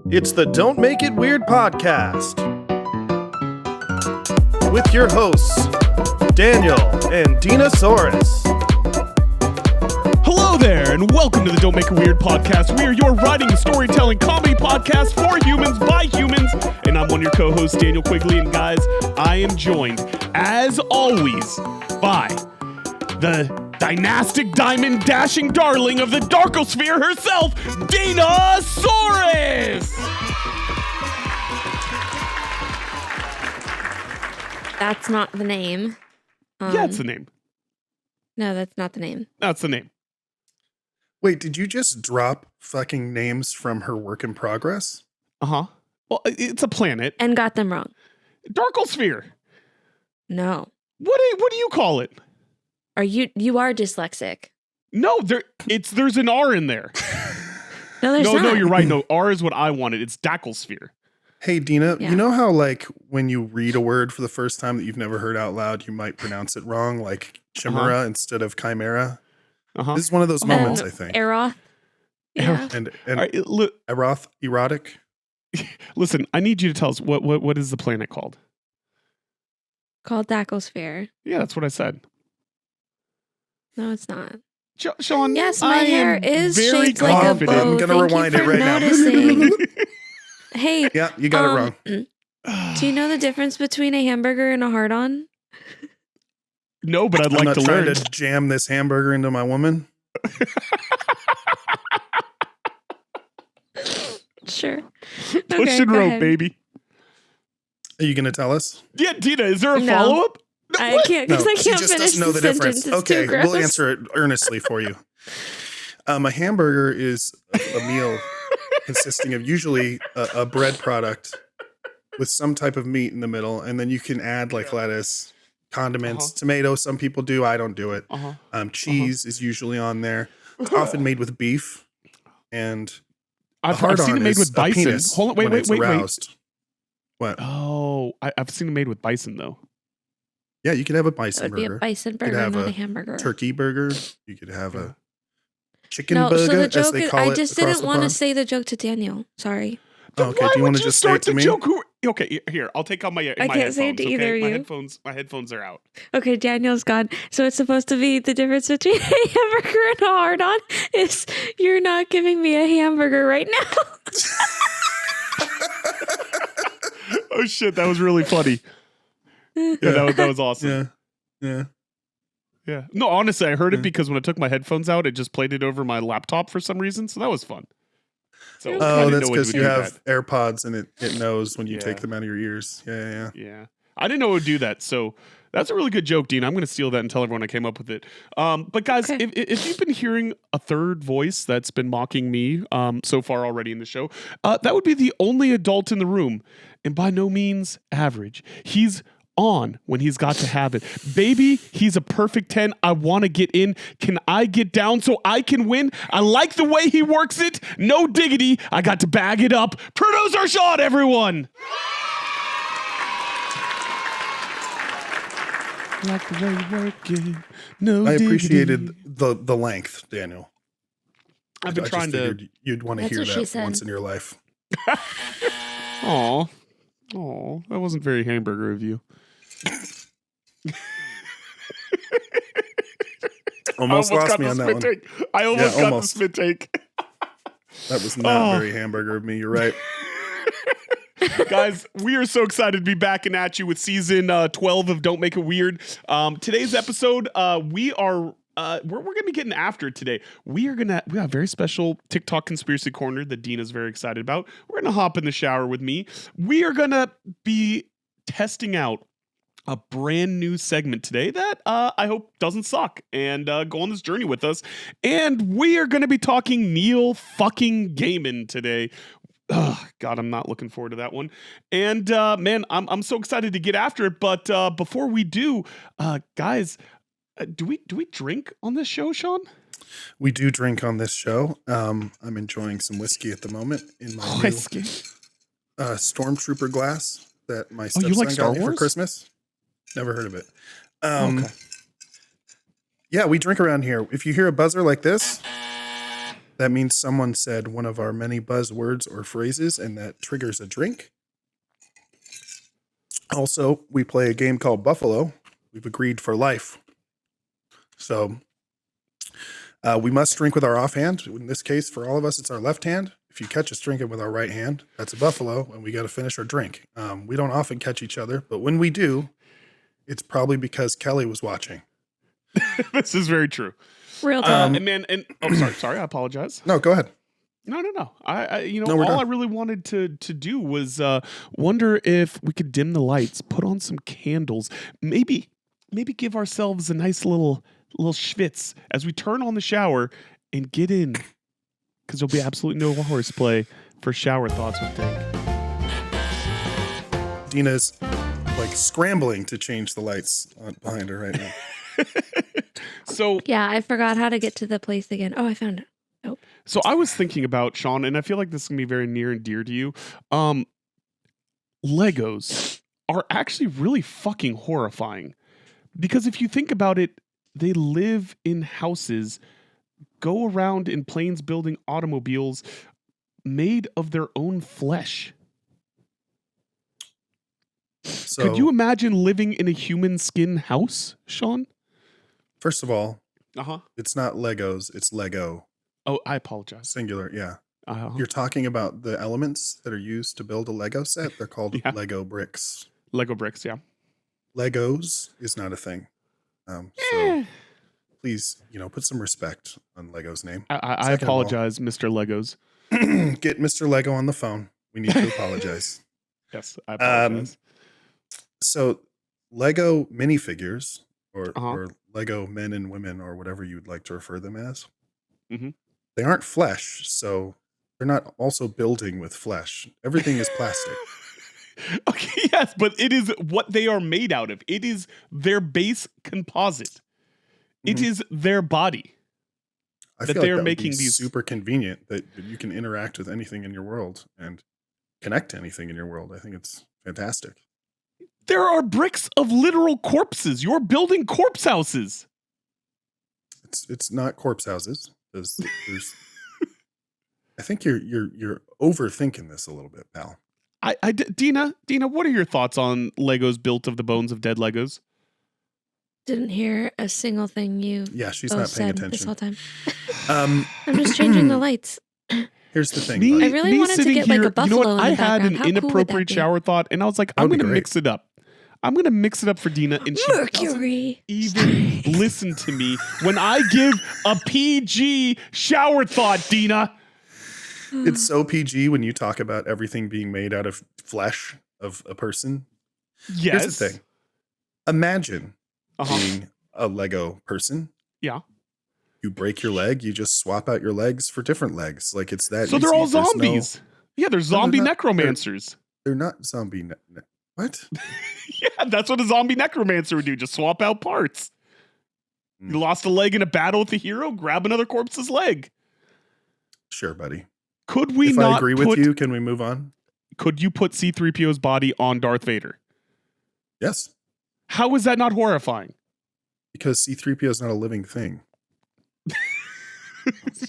It's the Don't Make It Weird podcast with your hosts, Daniel and Dinosaurus. Hello there, and welcome to the Don't Make It Weird podcast. We are your writing, storytelling, comedy podcast for humans, by humans, and I'm one of your co-hosts, Daniel Quigley, and guys, I am joined, as always, by the dynastic diamond dashing darling of the Darkosphere herself, Dinosaurus! That's not the name. Yeah, it's the name. No, that's not the name. That's the name. Wait, did you just drop fucking names from her work in progress? Uh-huh. Well, it's a planet. And got them wrong. Darkosphere. No. What do you call it? You are dyslexic. No, there's an R in there. No, there's not. No, you're right. No, R is what I wanted. It's Daclesphere. Hey, Dina, Yeah. you know how, like, when you read a word for the first time that you've never heard out loud, you might pronounce it wrong, like chimera instead of chimera? Uh-huh. This is one of those moments, I think. Eroth. Yeah. And All right, erotic? listen, I need you to tell us what is the planet called? Called Daclesphere. Yeah, that's what I said. No, it's not. Sean, Yes, my I hair am is very shaped like a confident. bow. I'm gonna Thank rewind you it for right now. noticing. Hey, Yeah, you got it wrong. do you know the difference between a hamburger and a hard-on? No, but I'd I'm like not to trying learn. to jam this hamburger into my woman. Sure. Push Okay, and go rope, ahead. baby. Are you going to tell us? Yeah, Dina, is there a No. follow-up? I can't because I she can't just finish doesn't know the the sentence. difference. It's too Okay, gross. we'll answer it earnestly for you. A hamburger is a meal consisting of usually a bread product with some type of meat in the middle, and then you can add like lettuce, condiments, tomato. Some people do. I don't do it. Cheese is usually on there. It's often made with beef, and I've seen it made with bison. Hold on, wait. What? Oh, I've seen it made with bison, though. Yeah, you could have a It bison would be a burger, bison could burger, have not a a hamburger. turkey burger. You could have a chicken No, burger, so the as joke they is, call I it just across didn't the want to pond. say the joke to Daniel. Sorry. Okay, Why do you want would to just say start it to the me? joke? Okay, here. I'll take out my I can't say it to either of you. My headphones are out. Okay, Daniel's gone. So it's supposed to be the difference between a hamburger and a hard-on is you're not giving me a hamburger right now. Oh shit, that was really funny. Yeah, that was awesome. Yeah. Yeah. No, honestly, I heard it because when I took my headphones out, it just played it over my laptop for some reason. So that was fun. So I Oh, didn't that's know it because would you do have that. AirPods and it knows when you Yeah. take them out of your ears. Yeah. Yeah. I didn't know it would do that. So that's a really good joke, Dean. I'm going to steal that and tell everyone I came up with it. But guys, Okay. if you've been hearing a third voice that's been mocking me so far already in the show, that would be the only adult in the room. And by no means average. He's on when he's got to have it. Baby, he's a perfect 10. I want to get in. Can I get down so I can win? I like the way he works it. No diggity. I got to bag it up. Producer Sean, everyone. Like the way you work it. No I diggity. appreciated the length, Daniel. I've been I trying just to. figured you'd want to That's hear what she that said. once in your life. Aw. Aw. That wasn't very hamburger of you. Almost lost got me the on that spit one. take. I almost got the almost. spit take. That was not Oh. very hamburger of me. You're right. Guys, we are so excited to be back and at you with season 12 of Don't Make It Weird. Today's episode, we're going to be getting after it today. We have a very special TikTok conspiracy corner that Dina's very excited about. We're going to hop in the shower with me. We are going to be testing out a brand new segment today that I hope doesn't suck and go on this journey with us. And we are going to be talking Neil fucking Gaiman today. Oh, God, I'm not looking forward to that one. And man, I'm so excited to get after it. But before we do, guys, do we drink on this show, Sean? We do drink on this show. I'm enjoying some whiskey at the moment in my new Whiskey. Stormtrooper glass that my you stepson like Star got me for Wars? Christmas. Never heard of it. Okay. Yeah, we drink around here. If you hear a buzzer like this, That means someone said one of our many buzzwords or phrases, and that triggers a drink. Also, we play a game called Buffalo. We've agreed for life. So we must drink with our offhand. In this case, for all of us, it's our left hand. If you catch us drinking with our right hand, that's a buffalo, and we got to finish our drink. We don't often catch each other, but when we do, it's probably because Kelly was watching. This is very true. Real talk. Sorry, I apologize. No, go ahead. No. I No, we're all done. I really wanted to do was wonder if we could dim the lights, put on some candles, maybe give ourselves a nice little schwitz as we turn on the shower and get in, because there'll be absolutely no horseplay for shower thoughts with Dink. Dina's like scrambling to change the lights behind her right now. So Yeah, I forgot how to get to the place again. Oh, I found it. So I was thinking about, Sean, and I feel like this is going to be very near and dear to you. Legos are actually really fucking horrifying. Because if you think about it, they live in houses, go around in planes building automobiles made of their own flesh. So, Could you imagine living in a human skin house, Sean? first of all, Uh-huh. it's not Legos, it's Lego. Oh, I apologize. Singular, yeah. Uh-huh. You're talking about the elements that are used to build a Lego set. They're called Yeah. Lego bricks. Lego bricks, yeah. Legos is not a thing. So Eh. please, put some respect on Lego's name. I Second of all- apologize, Mr. Legos. Get Mr. Lego on the phone. We need to apologize. Yes, I apologize. So Lego minifigures or Uh-huh. Lego men and women or whatever you'd like to refer them as. Mhm. They aren't flesh, so they're not also building with flesh. Everything is plastic. Okay, yes, but it is what they are made out of. It is their base composite. It Mhm. is their body. I That feel they're like that would be making these- super convenient that you can interact with anything in your world and connect to anything in your world. I think it's fantastic. There are bricks of literal corpses. You're building corpse houses. It's not corpse houses. There's I think you're overthinking this a little bit, pal. Dina, what are your thoughts on Legos built of the bones of dead Legos? Didn't hear a single thing you Yeah, she's both not paying said this whole attention. time. Um, I'm just changing the lights. here's the thing. Me, buddy. I really me wanted to sitting get, like, a you know buffalo what? in I the had an background. How cool would that inappropriate be? shower thought, and I was like, That I'm would be going to great. mix it up. I'm going to mix it up for Dina, and she doesn't Mercury. even listen to me when I give a PG shower thought, Dina. It's so PG when you talk about everything being made out of flesh of a person. Yes. Here's the thing. Imagine Uh-huh. being a Lego person. Yeah. You break your leg, you just swap out your legs for different legs. Like it's that So they're easy. all There's no- zombies. Yeah, they're they're zombie not- necromancers. They're not zombie. What? Yeah, that's what a zombie necromancer would do. Just swap out parts. Hmm. You lost a leg in a battle with a hero, grab another corpse's leg. Sure, buddy. Could we If not I agree put, with you, can we move on? Could you put C-3PO's body on Darth Vader? Yes. How is that not horrifying? Because C-3PO is not a living thing.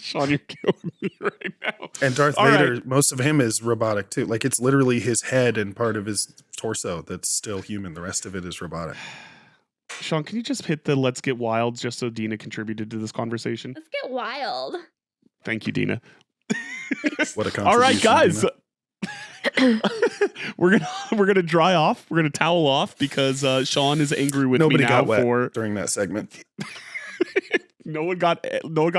Sean, you're killing me right now. And Darth All Vader, most of him is robotic too. Like it's literally his head and part of his torso that's still human. The rest of it is robotic. Sean, can you just hit the let's get wild just so Dina contributed to this conversation? Let's get wild. Thank you, Dina. What a All right, contribution, guys. Dina. we're gonna dry off. We're gonna towel off because Sean is angry with Nobody me now got wet for during that segment. no one got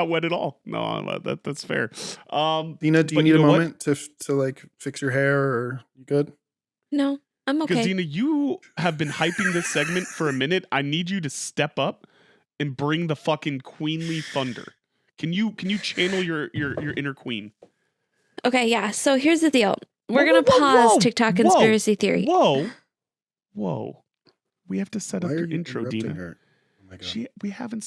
wet at all. No, that's fair. Dina, do you But need you a know what? moment to like fix your hair or you good? No, I'm Because okay. Dina, you have been hyping this segment for a minute. I need you to step up and bring the fucking queenly thunder. Can you channel your inner queen? Okay, yeah. So here's the deal. We're Whoa, going to whoa, pause whoa, TikTok whoa, conspiracy theory. Whoa. We have to set Why up are your you intro, interrupting Dina. her? Oh my God. We haven't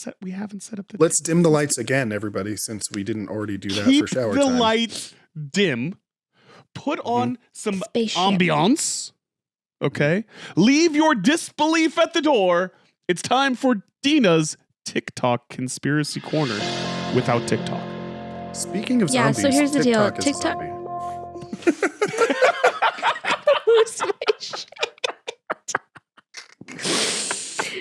set up the Let's dim the lights again, everybody, since we didn't already do that Keep for shower the time. lights dim. Put on some Spaceship. ambiance. Okay? Leave your disbelief at the door. It's time for Dina's TikTok conspiracy corner without TikTok. Speaking of Yeah, zombies, so here's the deal. TikTok is a TikTok- zombie. Lose my shit.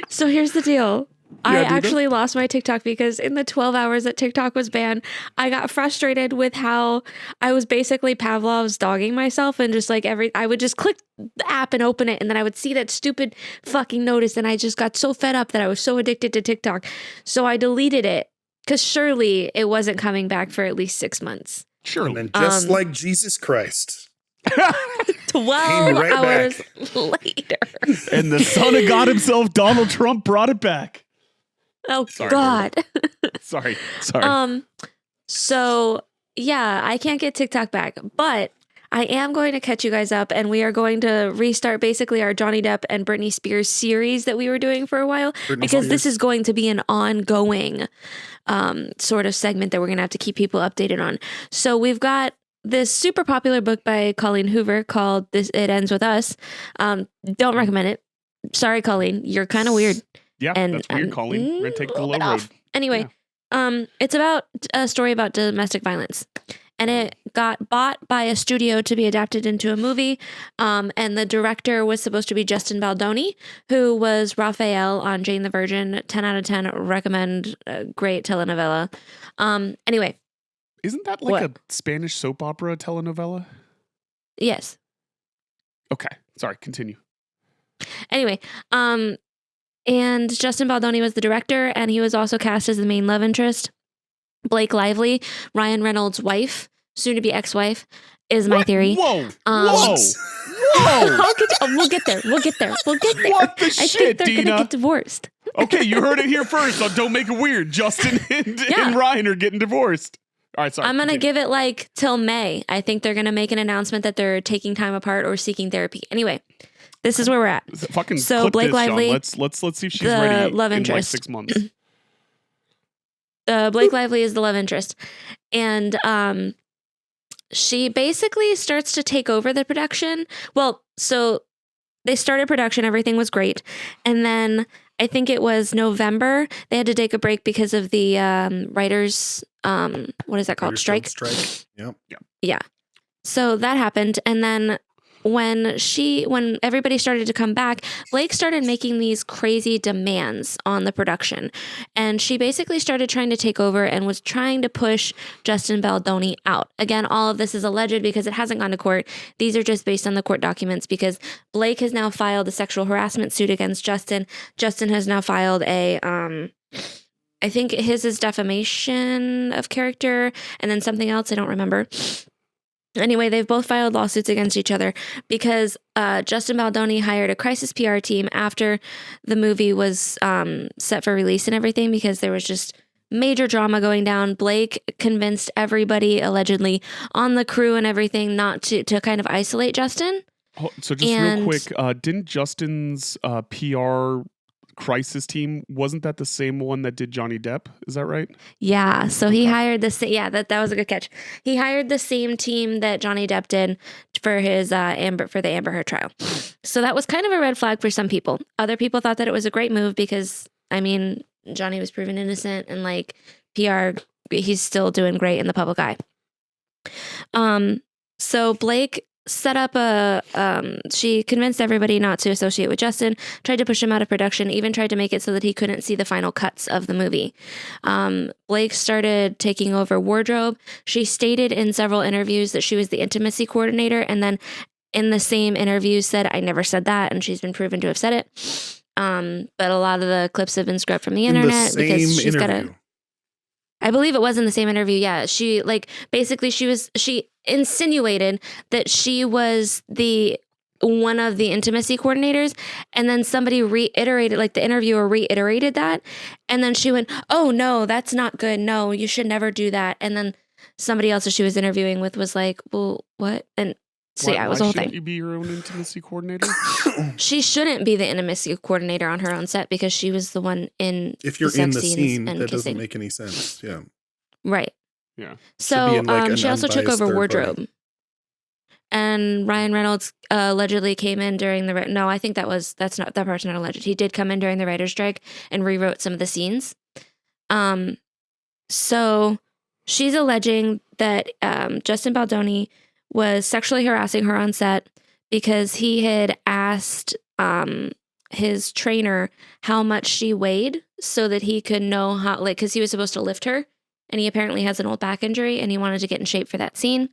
So here's the deal. I Yeah, Dina? actually lost my TikTok because in the 12 hours that TikTok was banned, I got frustrated with how I was basically Pavlov's dogging myself and just like I would just click the app and open it and then I would see that stupid fucking notice and I just got so fed up that I was so addicted to TikTok. So I deleted it because surely it wasn't coming back for at least 6 months. And Surely. then just Um, like Jesus Christ. 12 right hours later. And the son of God himself, Donald Trump, brought it back. Oh Sorry, God. Sorry. Sorry. So yeah, I can't get TikTok back, but I am going to catch you guys up and we are going to restart basically our Johnny Depp and Britney Spears series that we were doing for a while Britney because this Spears. is going to be an ongoing sort of segment that we're going to have to keep people updated on. So we've got this super popular book by Colleen Hoover called It Ends With Us. Don't recommend it. Sorry, Colleen. You're kind of weird. Yeah, And that's weird, Colleen. We're gonna take the low road. off. Anyway, it's about a story about domestic violence. And it got bought by a studio to be adapted into a movie. And the director was supposed to be Justin Baldoni, who was Raphael on Jane the Virgin. 10 out of 10. Recommend. Great telenovela. Anyway, Isn't that like What? a Spanish soap opera telenovela? yes. Okay, sorry. Continue. Anyway, and Justin Baldoni was the director, and he was also cast as the main love interest. Blake Lively, Ryan Reynolds' wife, soon to be ex-wife, is my What? theory. Whoa! Um, Whoa! Whoa! We'll get there. We'll get there. What the I shit, think they're Dina? gonna get divorced. Okay, you heard it here first. So don't make it weird. Justin and Yeah. Ryan are getting divorced. All right, sorry. I'm gonna continue. give it like till May. I think they're gonna make an announcement that they're taking time apart or seeking therapy. Anyway, this is where we're at. Fucking So clip Blake this, Sean. Lively, Let's see if she's the ready love in interest. like 6 months. Blake Lively is the love interest, and she basically starts to take over the production. Well, so they started production, everything was great, and then I think it was November they had to take a break because of the writers. What is that called? Writers Strike. Guild strike. Yep. Yeah. So that happened, and then when everybody started to come back, Blake started making these crazy demands on the production. And she basically started trying to take over and was trying to push Justin Baldoni out. Again, all of this is alleged because it hasn't gone to court. These are just based on the court documents because Blake has now filed a sexual harassment suit against Justin. Justin has now filed a I think his is defamation of character and then something else I don't remember. Anyway, they've both filed lawsuits against each other because Justin Baldoni hired a crisis PR team after the movie was set for release and everything because there was just major drama going down. Blake convinced everybody allegedly on the crew and everything not to kind of isolate Justin. Oh, so just real quick, didn't Justin's PR crisis team, wasn't that the same one that did Johnny Depp? Is that right? Yeah, so he hired that was a good catch. He hired the same team that Johnny Depp did for his the Amber Heard trial. So that was kind of a red flag for some people. Other people thought that it was a great move because I mean, Johnny was proven innocent and like PR he's still doing great in the public eye. So Blake set up she convinced everybody not to associate with Justin, tried to push him out of production, even tried to make it so that he couldn't see the final cuts of the movie. Blake started taking over wardrobe. She stated in several interviews that she was the intimacy coordinator, and then in the same interview said, I never said that, and she's been proven to have said it. But a lot of the clips have been scrubbed from the internet because she's got a... I believe it was in the same interview. Yeah. She she insinuated that she was one of the intimacy coordinators. And then somebody reiterated, like the interviewer reiterated that. And then she went, oh no, that's not good. No, you should never do that. And then somebody else that she was interviewing with was like, well, what? And so yeah, it was the whole thing. You be your own intimacy coordinator? She shouldn't be the intimacy coordinator on her own set because she was the one in If you're the in sex the scenes scene, and that kissing. doesn't make any sense. Yeah. Right. Yeah. So in, like, an she also took unbiased over third wardrobe. party. And Ryan Reynolds allegedly came in during the no, I think that part's not alleged. He did come in during the writer's strike and rewrote some of the scenes. So she's alleging that Justin Baldoni was sexually harassing her on set because he had asked his trainer how much she weighed so that he could know how, like, because he was supposed to lift her, and he apparently has an old back injury and he wanted to get in shape for that scene.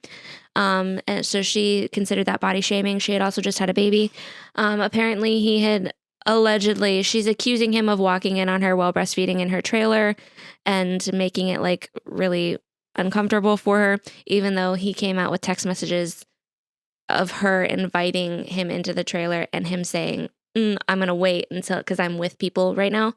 And so she considered that body shaming. She had also just had a baby. Apparently he had allegedly, she's accusing him of walking in on her while breastfeeding in her trailer and making it like really uncomfortable for her, even though he came out with text messages of her inviting him into the trailer and him saying, I'm gonna wait until, because I'm with people right now.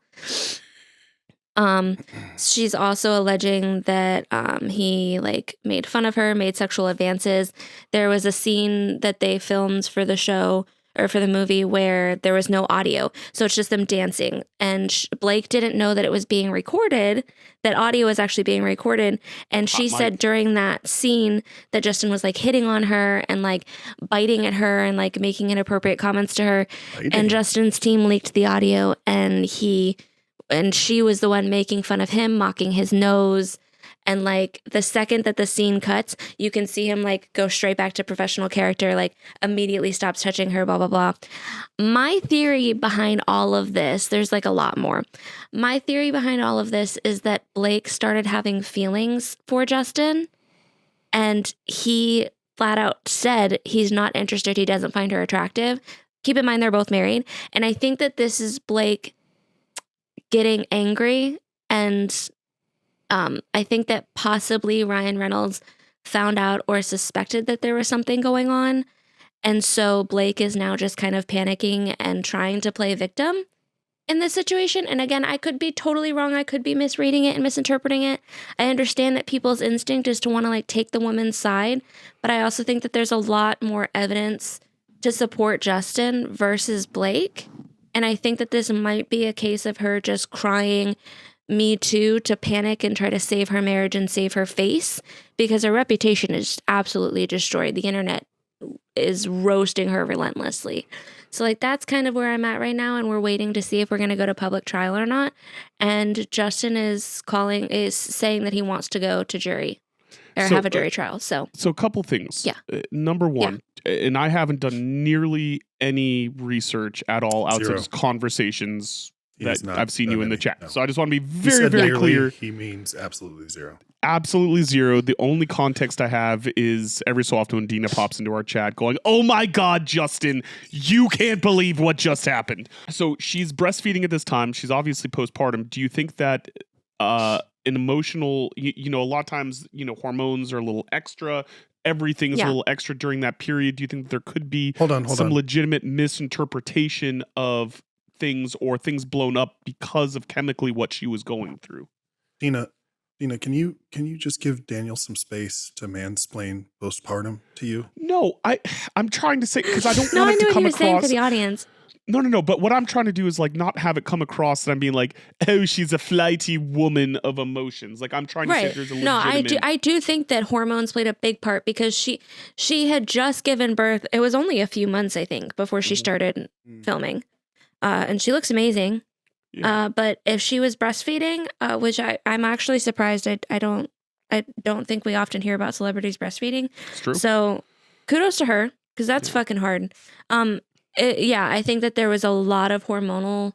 She's also alleging that he like made fun of her, made sexual advances. There was a scene that they filmed for the show or for the movie where there was no audio, so it's just them dancing, and Blake didn't know that it was being recorded, that audio was actually being recorded, and she said during that scene that Justin was like hitting on her and like biting at her and like making inappropriate comments to her. And Justin's team leaked the audio, and she was the one making fun of him, mocking his nose. And like the second that the scene cuts, you can see him like go straight back to professional character, like immediately stops touching her, blah, blah, blah. My theory behind all of this, there's like a lot more. My theory behind all of this is that Blake started having feelings for Justin, and he flat out said he's not interested. He doesn't find her attractive. Keep in mind, they're both married. And I think that this is Blake getting angry, and I think that possibly Ryan Reynolds found out or suspected that there was something going on, and so Blake is now just kind of panicking and trying to play victim in this situation. And again, I could be totally wrong. I could be misreading it and misinterpreting it. I understand that people's instinct is to want to like take the woman's side, but I also think that there's a lot more evidence to support Justin versus Blake. And I think that this might be a case of her just crying me too to panic and try to save her marriage and save her face, because her reputation is absolutely destroyed. The internet is roasting her relentlessly. So like that's kind of where I'm at right now, and we're waiting to see if we're going to go to public trial or not. And Justin is saying that he wants to go to jury or have a jury trial. So a couple things. Yeah. Number one, and I haven't done nearly any research at all outside of conversations that I've seen you in the chat. No. So I just want to be very, very clear. He means absolutely zero. Absolutely zero. The only context I have is every so often when Dina pops into our chat going, oh my God, Justin, you can't believe what just happened. So she's breastfeeding at this time. She's obviously postpartum. Do you think that an emotional, a lot of times, hormones are a little extra. Everything's a little extra during that period. Do you think there could be some legitimate misinterpretation of things or things blown up because of chemically what she was going through? Dina, can you just give Daniel some space to mansplain postpartum to you? No, I'm trying to say, because I don't no, want I it know to come what across. You're saying for the audience. No. But what I'm trying to do is like not have it come across that I'm being like, oh, she's a flighty woman of emotions. Like I'm trying to say there's a legitimate... No, I do think that hormones played a big part, because she had just given birth. It was only a few months, I think, before she started filming. And she looks amazing. Yeah. But if she was breastfeeding, which I'm actually surprised. I don't think we often hear about celebrities breastfeeding. It's true. So kudos to her, because that's fucking hard. I think that there was a lot of hormonal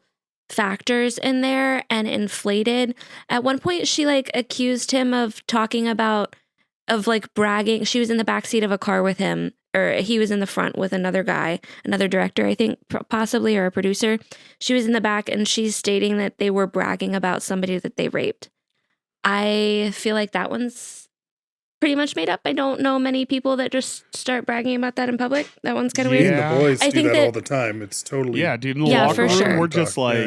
factors in there and inflated. At one point, she like accused him of bragging. She was in the backseat of a car with him, or he was in the front with another guy, another director, I think, possibly, or a producer. She was in the back, and she's stating that they were bragging about somebody that they raped. I feel like that one's pretty much made up. I don't know many people that just start bragging about that in public. That one's kind of weird. The boys do that all the time. It's totally... Yeah, dude, in the locker room, sure. we're just like,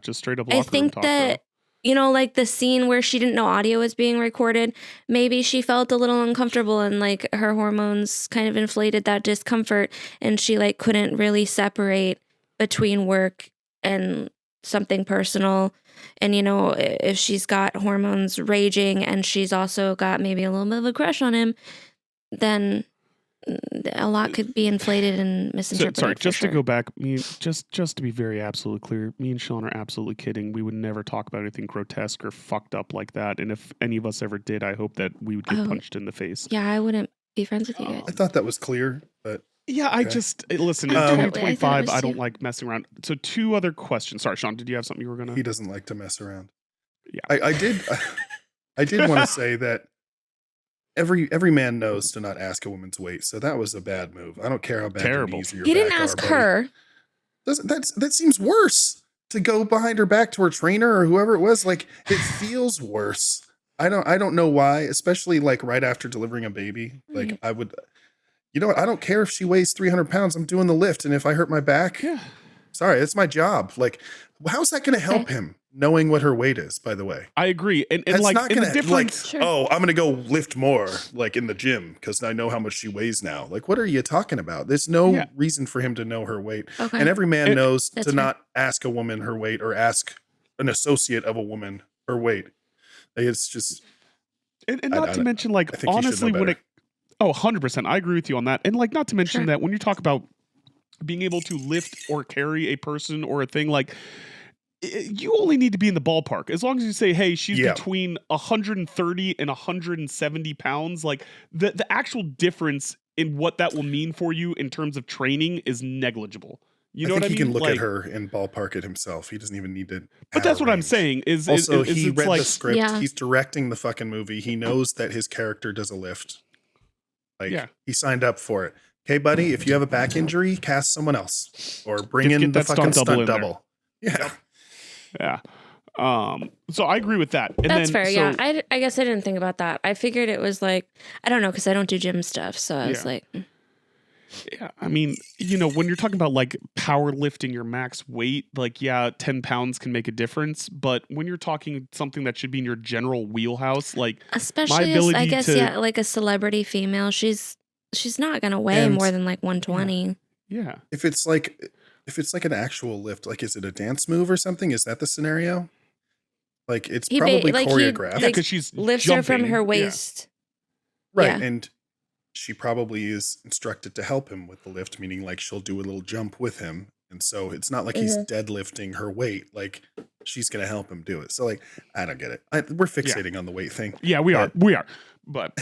just straight up locker room talk. I think that... like the scene where she didn't know audio was being recorded, maybe she felt a little uncomfortable, and like her hormones kind of inflated that discomfort, and she like couldn't really separate between work and something personal. And if she's got hormones raging and she's also got maybe a little bit of a crush on him, then a lot could be inflated and misinterpreted. Sorry, for just sure. to go back, just to be very absolutely clear, me and Sean are absolutely kidding. We would never talk about anything grotesque or fucked up like that. And if any of us ever did, I hope that we would get Oh. punched in the face. Yeah, I wouldn't be friends with you guys. I thought that was clear, but Yeah, I Okay. just listen. In I thought it- I thought it 2025, was I don't too. like messing around. So, 2 other questions. Sorry, Sean, did you have something you were gonna? he doesn't like to mess around. Yeah. I did. I did want to say that every man knows to not ask a woman's weight, so that was a bad move. I don't care how bad Terrible. your knees or your He didn't back ask are, buddy. her. That seems worse to go behind her back to her trainer or whoever it was. Like it feels worse. I don't know why, especially like right after delivering a baby. Like I would, you know what? I don't care if she weighs 300 pounds. I'm doing the lift, and if I hurt my back, Yeah. sorry, it's my job. Like, how's that going to help him knowing what her weight is? By the way, I agree. And That's like not and gonna the difference. Sure. oh, I'm gonna go lift more like in the gym because I know how much she weighs now. Like, what are you talking about? There's no Yeah. reason for him to know her weight. Okay. And every man It- knows That's to fair. not ask a woman her weight or ask an associate of a woman her weight. Like, it's just And I- not I- to mention, like, I think you should honestly, know when better. it, 100%, I agree with you on that. And, like, not to mention Sure. that when you talk about being able to lift or carry a person or a thing, like, you only need to be in the ballpark. As long as you say, hey, she's Yeah. between 130 and 170 pounds, like, the actual difference in what that will mean for you in terms of training is negligible. You know I think what I mean? he can look Like, at her and ballpark it himself. He doesn't even need to. but have that's a what I'm range. saying is Also, is he it's read like, the script. Yeah. He's directing the fucking movie. He knows that his character does a lift. Like Yeah. he signed up for it. Okay, buddy, if you have a back injury, cast someone else or bring Get in the that fucking stunt double stunt in there. double. Yeah. yeah. So I agree with that. And That's then, fair. so, Yeah. I guess I didn't think about that. I figured it was like, I don't know, because I don't do gym stuff. So I was Yeah. like, Yeah, I mean, you know, when you're talking about like power lifting your max weight, like, yeah, 10 pounds can make a difference. But when you're talking something that should be in your general wheelhouse, like, especially as, I ability guess, to- yeah, like a celebrity female, she's not going to weigh And- more than like 120. yeah, If it's like an actual lift, like is it a dance move or something? Is that the scenario? Like it's He ba- probably like, he- choreographed. yeah, like, because she's Lifts her from jumping. her Yeah. waist. Right. Yeah. And she probably is instructed to help him with the lift, meaning like she'll do a little jump with him. And so it's not like he's deadlifting her weight. Like she's going to help him do it. So like, I don't get it. We're fixating on the weight thing. Yeah, we are. But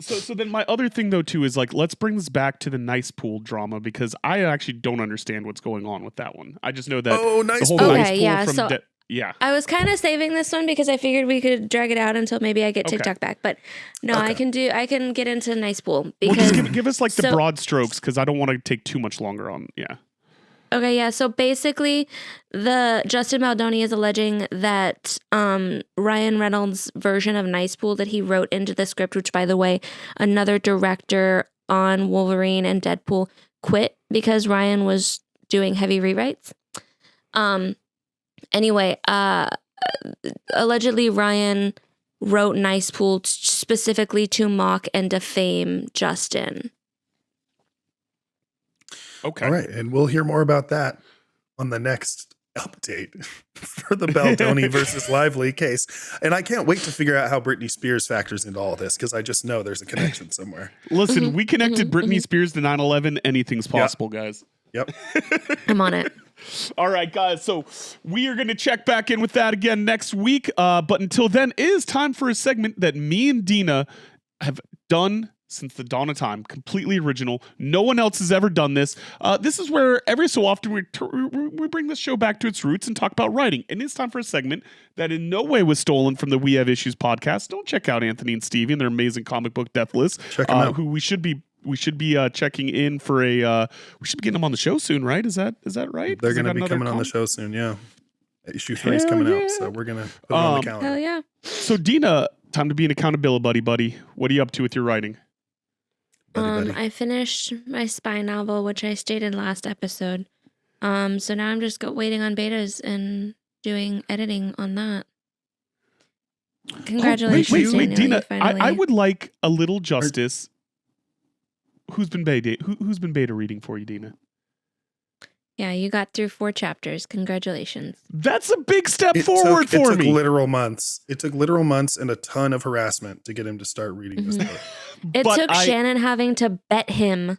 so then my other thing though too is like, let's bring this back to the nice pool drama because I actually don't understand what's going on with that one. I just know that Oh, the nice. whole pool. Okay, nice pool yeah, from so- yeah. I was kind of saving this one because I figured we could drag it out until maybe I get Okay. TikTok back. But no, I Okay. can get into nice pool Well, because just give us like the so- broad strokes because I don't want to take too much longer on. Yeah. okay, yeah. So basically, the Justin Baldoni is alleging that Ryan Reynolds' version of Nice Pool that he wrote into the script, which by the way, another director on Wolverine and Deadpool quit because Ryan was doing heavy rewrites. Anyway, allegedly Ryan wrote Nice Pool specifically to mock and defame Justin. Okay. All right. And we'll hear more about that on the next update for the Baldoni versus Lively case. And I can't wait to figure out how Britney Spears factors into all this because I just know there's a connection somewhere. Listen, Mhm, we connected mhm, Britney Spears to 9/11. Anything's possible, guys. Yep. I'm on it. All right, guys. So we are going to check back in with that again next week. But until then, it is time for a segment that me and Dina have done since the dawn of time. Completely original. No one else has ever done this. This is where every so often we bring this show back to its roots and talk about writing. And it's time for a segment that in no way was stolen from the We Have Issues podcast. Don't check out Anthony and Stevie and their amazing comic book Death List. Check 'em out. Who we should be checking in for a. We should be getting them on the show soon, right? Is that right? They're 'Cause they going to got be another coming on the com- show soon. Yeah. Issue 3 is Hell coming yeah. out. So we're going to put it on the calendar. Hell yeah. So Dina, time to be an accountability buddy. What are you up to with your writing? Buddy. I finished my spy novel, which I stated last episode. So now I'm just waiting on betas and doing editing on that. Congratulations, wait, Daniel, you Dina. finally- I would like a little justice. Who's been beta reading for you, Dina? Yeah, you got through 4 chapters. Congratulations. That's a big step It forward took, for it took me. literal months. It took literal months and a ton of harassment to get him to start reading this Mhm. book. It But took Shannon having to bet him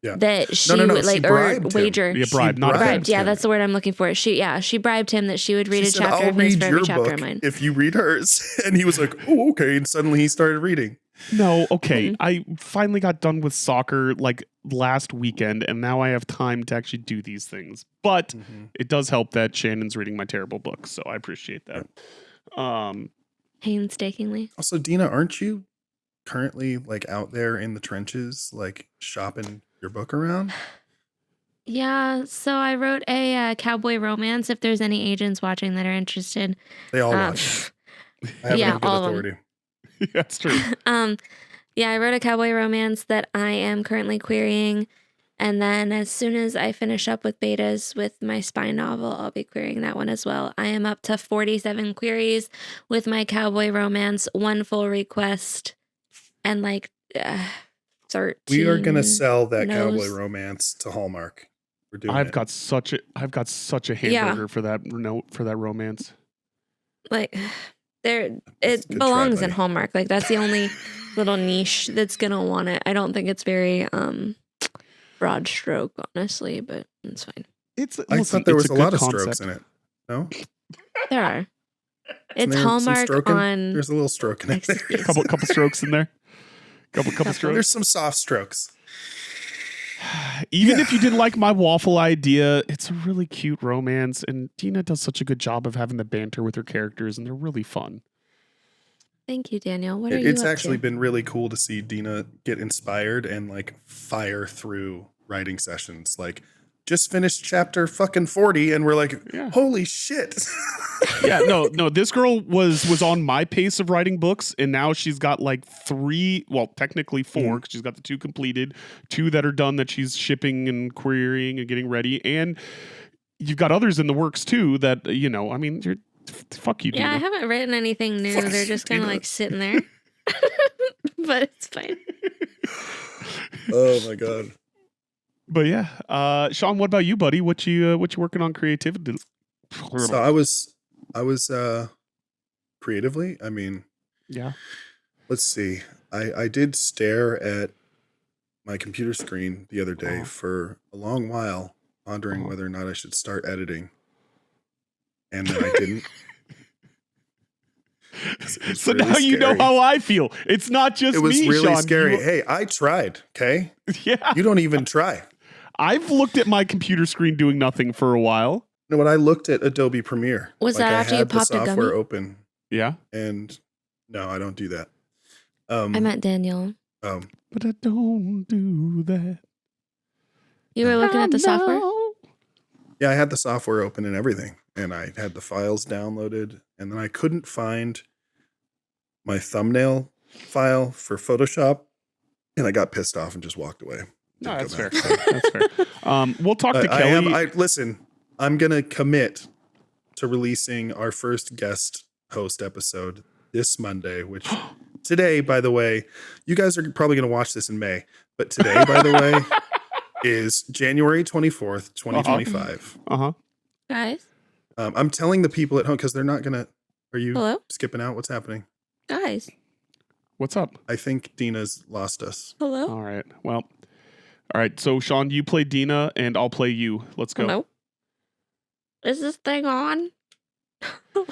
Yeah. that she No, would she or bribed him. wager. Yeah, bribe, not a bet. Bribed. Yeah, him. that's the word I'm looking for. She bribed him that she would read She a said, chapter I'll of his read for every your chapter book of mine. if you read hers. And he was like, oh, okay. And suddenly he started reading. No, okay. Mhm. I finally got done with soccer like last weekend, and now I have time to actually do these things. But Mhm. it does help that Shannon's reading my terrible book, so I appreciate that. Painstakingly. Also, Dina, aren't you currently like out there in the trenches, like shopping your book around? Yeah, so I wrote a cowboy romance. If there's any agents watching that are interested, They all Uh, watch. I have it yeah, on good all of 'em. authority. That's true. yeah, I wrote a cowboy romance that I am currently querying, and then as soon as I finish up with betas with my spy novel, I'll be querying that one as well. I am up to 47 queries with my cowboy romance, 1 full request, and like 13. We are gonna sell that knows. cowboy romance to Hallmark. We're doing I've it. got such a Yeah. hamburger for that romance. Like there That's it a good belongs try, in buddy. Hallmark. Like that's the only little niche that's gonna want it. I don't think it's very broad stroke, honestly, but it's fine. I thought there was a lot of strokes in it. No, There are. Isn't It's there some Hallmark stroking? on There's a little stroke in it. Excuse- couple strokes in there. Couple Couple. strokes. There's some soft strokes. Even Yeah. if you didn't like my waffle idea, it's a really cute romance, and Dina does such a good job of having the banter with her characters, and they're really fun. Thank you, Daniel. What are It's you up actually to? been really cool to see Dina get inspired and like fire through writing sessions. Like, just finished chapter fucking 40, and we're like, Yeah. holy shit. Yeah, no. This girl was on my pace of writing books, and now she's got like 3, well, technically 4, because she's got the 2 completed, 2 that are done that she's shipping and querying and getting ready, and you've got others in the works too. That I mean, fuck you, Yeah, I Dina. haven't written anything new. Fuck They're you, just kind of Dina. like sitting there. But it's fine. Oh my god. But yeah, Sean, what about you, buddy? What you working on creativity? So I was creatively, I mean, Yeah. let's see. I did stare at my computer screen the other day Uh-huh. for a long while, pondering Uh-huh. whether or not I should start editing. And then I didn't. It's So really now you know scary. how I feel. It's not just It was me, really Sean. scary. You- Hey, I tried, okay? yeah. You don't even try. I've looked at my computer screen doing nothing for a while. You know, when I looked at Adobe Premiere, Was that I after you had the popped a gummy? software open, Yeah. and no, I don't do that. I meant Daniel. But I don't do that. You were looking at the software? Yeah, I had the software open and everything, and I had the files downloaded, and then I couldn't find my thumbnail file for Photoshop, and I got pissed off and just walked away. No, Didn't that's go fair. back. That's fair. We'll talk to Kelly. Listen, I'm gonna commit to releasing our first guest host episode this Monday, which today, by the way, you guys are probably gonna watch this in May, but today, by the way, is January 24th, 2025. Uh-huh. Guys? I'm telling the people at home because they're not gonna. Are you Hello? skipping out? What's happening? Guys? What's up? I think Dina's lost us. Hello? All right. Well, all right. So, Sean, you play Dina, and I'll play you. Let's go. Hello? Is this thing on?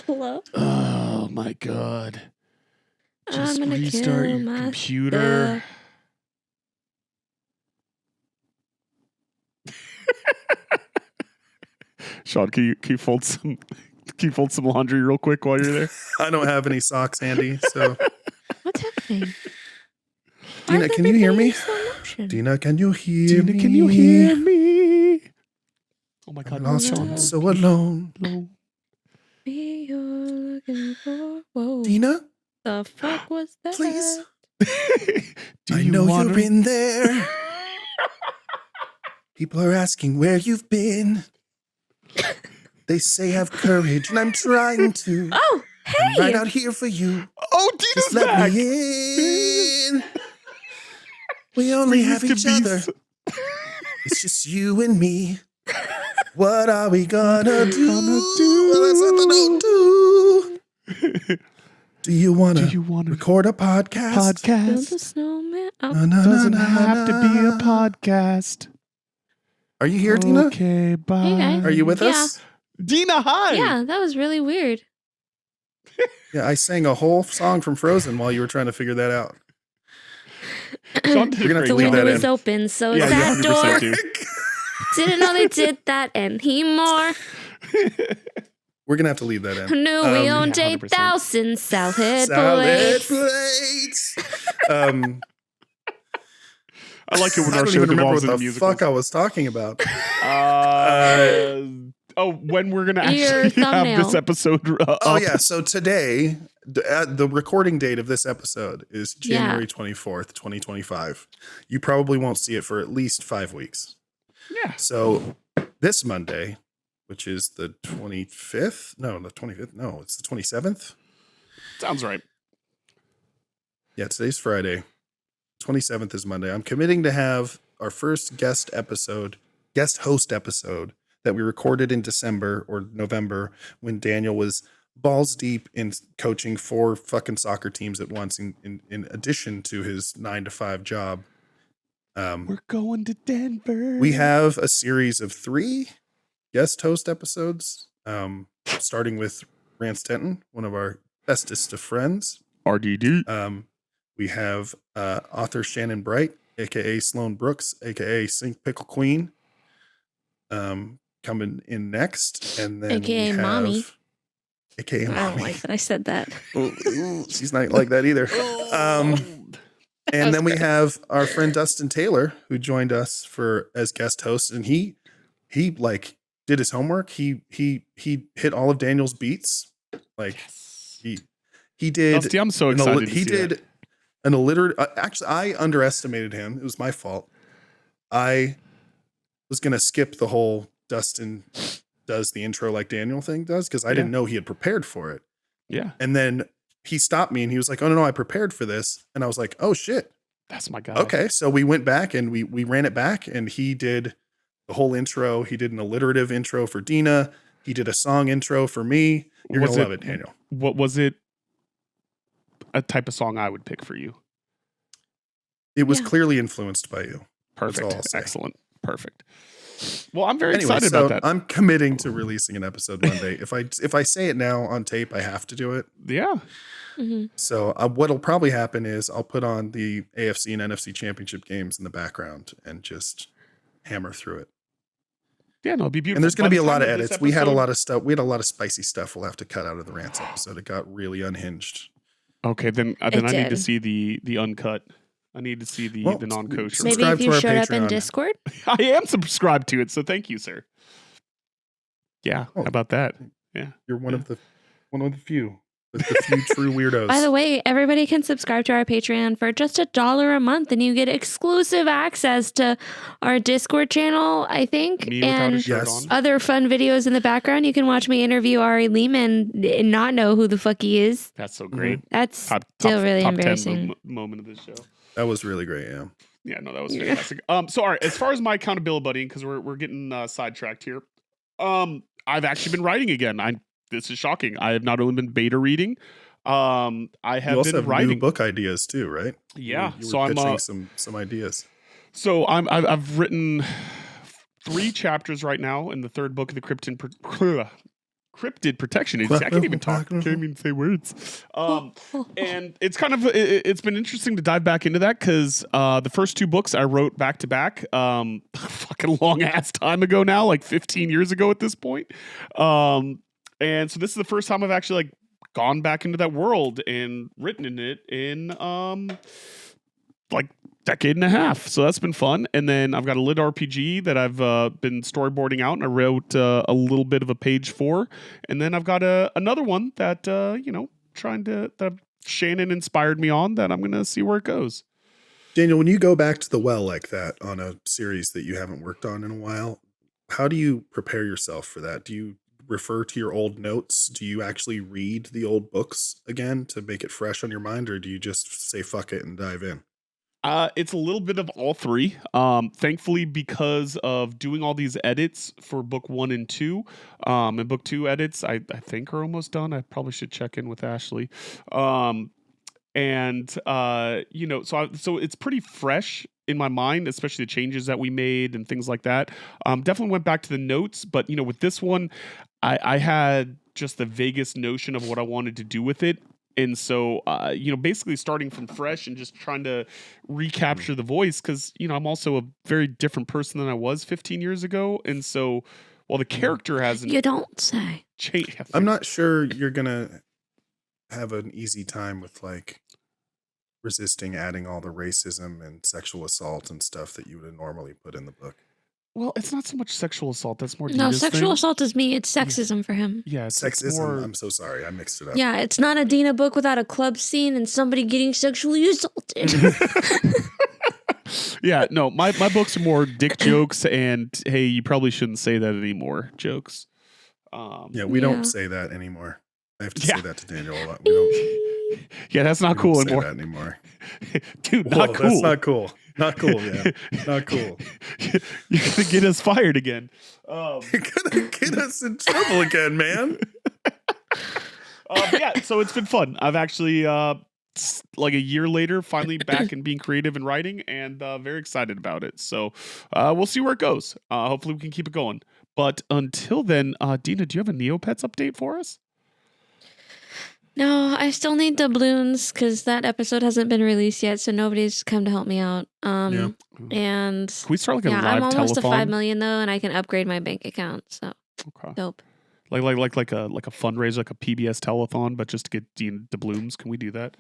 Hello? Oh, my God. Just I'm gonna restart kill your my computer. Sean, can you fold some laundry real quick while you're there? I don't have any socks handy, so What's happening? Why Dina, is can you hear me? everything in slow motion? Dina, can you hear me? Dina, can you hear me? Oh my God, I'm lost Sean, and so alone. low. Me you're looking for. Whoa. Dina, The fuck was that? please. Do I you know wanna- you're in there. People are asking where you've been. They say have courage, and I'm trying to. Oh, I'm right hey! out here for you. Oh, Just Dina's let back. me in. We only have used each to be other. It's just you and me. What are we gonna do? Gonna do? Well, that's not the note. Do you want Do to you want to record a podcast? Build a podcast? snowman. Oh, Na, na, Doesn't na, have to be a na. podcast. Are you here, Dina? Okay, bye. Hey, guys. Are you with Yeah. us? Dina, hi. yeah, that was really weird. Yeah, I sang a whole song from Frozen while you were trying to figure that out. Sean did We're gonna have a to The great leave window that is in. open, so Yeah, is you that 100% door. do. Didn't know they did that anymore. We're gonna have to leave that in. Who knew we yeah, owned 100%. 8,000 Southhead Salad plates? plates. I like it when I our don't show even remember devolves what into the musicals. fuck I was talking about. When we're gonna Your actually have this thumbnail. episode Oh up. yeah, so today, the recording date of this episode is January 24th, 2025. You probably won't see it for at least 5 weeks. Yeah. So this Monday, which is the 25th? No, the 25th. No, it's the 27th. Sounds right. Yeah, today's Friday. 27th is Monday. I'm committing to have our first guest host episode that we recorded in December or November when Daniel was balls deep in coaching 4 fucking soccer teams at once in addition to his 9-to-5 job. We're going to Denver. We have a series of 3 guest host episodes, starting with Rance Denton, one of our bestest of friends. RDD. We have author Shannon Bright, aka Sloan Brooks, aka Sink Pickle Queen, coming in next, and then AKA we have, Mommy. aka I don't Mommy. like that I said that. Ooh, she's not like that either. And then we have our friend Dustin Taylor, who joined us as guest host, and he like did his homework. He hit all of Daniel's beats. Like he did. Dusty, I'm so excited. He did an illiterate. Actually, I underestimated him. It was my fault. I was gonna skip the whole Dustin does the intro like Daniel thing does because I didn't know he had prepared for it. Yeah, And then he stopped me and he was like, "Oh no, I prepared for this." And I was like, "Oh shit." that's my guy. Okay, so we went back and we ran it back, and he did the whole intro. He did an alliterative intro for Dina. He did a song intro for me. You're Was gonna it- love it, Daniel. What was it? A type of song I would pick for you. It was Yeah. clearly influenced by you. Perfect. all I'll say. Excellent. Perfect. Well, I'm very Anyway, excited so about that. I'm committing to releasing an episode Monday. If I say it now on tape, I have to do it. Yeah. hmm So what'll probably happen is I'll put on the AFC and NFC championship games in the background and just hammer through it. Yeah, no, it'd be beautiful. And there's going By to be the a lot time of this edits. We had a episode- lot of stuff. We had a lot of spicy stuff we'll have to cut out of the Rants episode. It got really unhinged. Okay, then I It need to did. see the uncut. I need to see the Well, non-kosher. Maybe Subscribe if to you our showed up in Patreon. Discord. I am subscribed to it, so thank you, sir. Yeah, Oh. how about that? You're one of the few, the few true weirdos. By the way, everybody can subscribe to our Patreon for just $1 a month, and you get exclusive access to our Discord channel, I think, Me without a and shirt Yes. on. other fun videos in the background. You can watch me interview Ari Lehman and not know who the fuck he is. That's so great. That's Top, still top, really top 10 embarrassing. moment of this show. That was really great. Yeah. Yeah, no, that was Yeah. fantastic. So, all right, as far as my accountability buddying, because we're getting sidetracked here. I've actually been writing again. This is shocking. I have not only been beta reading, I You have also been have new writing. book ideas too, right? Yeah, You so were I'm pitching some ideas. so I've written 3 chapters right now in the 3rd book of the Cryptid Protection Agency. I can't even talk. I can't even say words. And it's kind of it's been interesting to dive back into that because the first 2 books I wrote back to back, fucking long ass time ago now, like 15 years ago at this point. And so this is the first time I've actually like gone back into that world and written in it in like decade and a half. So that's been fun. And then I've got a lit RPG that I've been storyboarding out, and I wrote a little bit of a page for. And then I've got another one that that Shannon inspired me on that I'm gonna see where it goes. Daniel, when you go back to the well like that on a series that you haven't worked on in a while, how do you prepare yourself for that? Do you refer to your old notes? Do you actually read the old books again to make it fresh on your mind, or do you just say fuck it and dive in? It's a little bit of all three. Thankfully, because of doing all these edits for book 1 and 2, and book 2 edits, I think are almost done. I probably should check in with Ashley. So it's pretty fresh in my mind, especially the changes that we made and things like that. Definitely went back to the notes, but with this one, I had just the vaguest notion of what I wanted to do with it. And so, basically starting from fresh and just trying to recapture the voice because, I'm also a very different person than I was 15 years ago. And so while the character hasn't You don't say. changed. I'm not sure you're gonna have an easy time with like resisting adding all the racism and sexual assault and stuff that you would normally put in the book. Well, it's not so much sexual assault. That's more No, Dina's sexual thing. assault is me. It's sexism for him. Yeah, it's Sexism. more- I'm so sorry. I mixed it up. Yeah, it's not a Dina book without a club scene and somebody getting sexually assaulted. Yeah, no, my books are more dick jokes and hey, you probably shouldn't say that anymore jokes. Yeah, we Yeah. don't say that anymore. I have to Yeah. say that to Daniel a lot. We don't, Yeah, that's not we cool don't say anymore. that anymore. Dude, Whoa, not cool. That's not cool. Not cool, man. Not cool. You're gonna get us fired again. You're gonna get us in trouble again, man. But yeah, so it's been fun. I've actually like a year later, finally back and being creative and writing, and very excited about it. So we'll see where it goes. Hopefully, we can keep it going. But until then, Dina, do you have a Neopets update for us? No, I still need doubloons because that episode hasn't been released yet, so nobody's come to help me out. Yeah. And Can we start like a yeah, live I'm almost to telethon? 5 million though, and I can upgrade my bank account. So Okay. dope. Like a fundraiser, like a PBS telethon, but just to get Dina doubloons. Can we do that?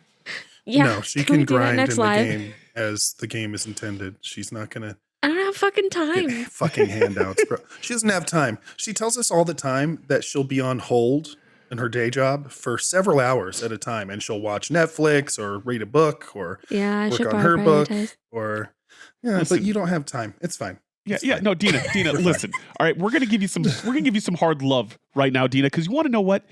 Yeah, No, she we can do that grind in next the live? game as the game is intended. She's not gonna I don't have fucking get time. fucking handouts, bro. She doesn't have time. She tells us all the time that she'll be on hold in her day job for several hours at a time, and she'll watch Netflix or read a book or Yeah, I work should on probably her book prioritize. or yeah, Listen. but you don't have time. It's fine. Yeah, It's yeah. fine. No, Dina, We're fine. listen. All right, we're gonna give you some hard love right now, Dina, because you want to know what?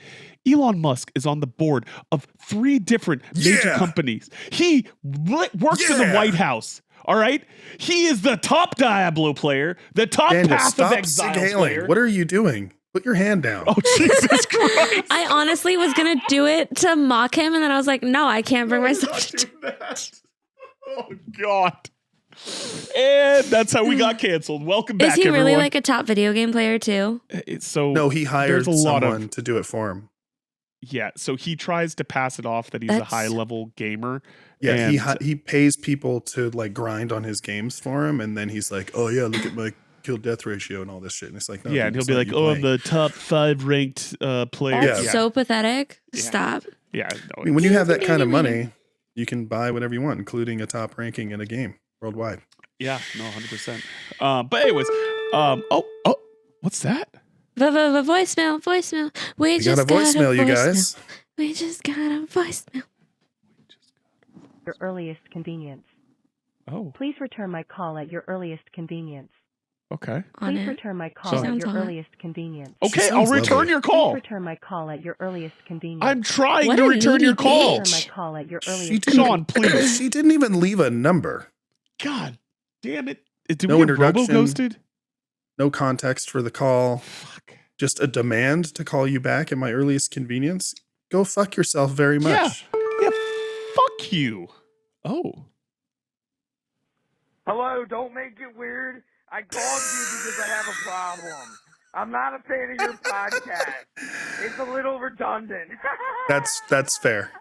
Elon Musk is on the board of 3 different major Yeah. companies. He works in the Yeah. White House. All right, he is the top Diablo player, the top Daniel, Path of stop Exile signaling. player. What are you doing? Put your hand down. Oh Jesus Christ! I honestly was gonna do it to mock him, and then I was like, no, I can't bring myself to do that. Oh God. And that's how we got canceled. Welcome back, Is he really everyone. like a top video game player too? So No, he hired there's a lot someone of to do it for him. yeah. So he tries to pass it off that he's a That's- high level gamer. Yeah, And- he pays people to like grind on his games for him, and then he's like, "Oh yeah, look at my kill death ratio and all this shit." And it's like, no, Yeah, dude, and he'll it's be not like, you "Oh, I'm playing." the top 5 ranked player." That's Yeah. so pathetic. Yeah. Stop. Yeah, I mean, when you have that kind of Anyway. money, you can buy whatever you want, including a top ranking in a game worldwide. yeah, no, 100%. But anyways, oh, what's that? Voicemail. We You got just a voicemail, you guys. We just got a voicemail. Your earliest convenience. Oh, Please return my call at your earliest convenience. okay. On Please it. return my call Sounds at your hot. earliest convenience. Okay, sounds I'll return lovely. your Please call. return my call at your earliest convenience. I'm trying What to a return your needy call. Return my bitch. call at your She earliest didn't, Sean, please. She didn't even leave a number. God damn it. Did No we get robo introduction. ghosted? No context for the call. Fuck. Just a demand to call you back at my earliest convenience. Go fuck yourself very much. Yeah, fuck you. Oh. Hello, don't make it weird. I called you because I have a problem. I'm not a fan of your podcast. It's a little redundant. That's fair.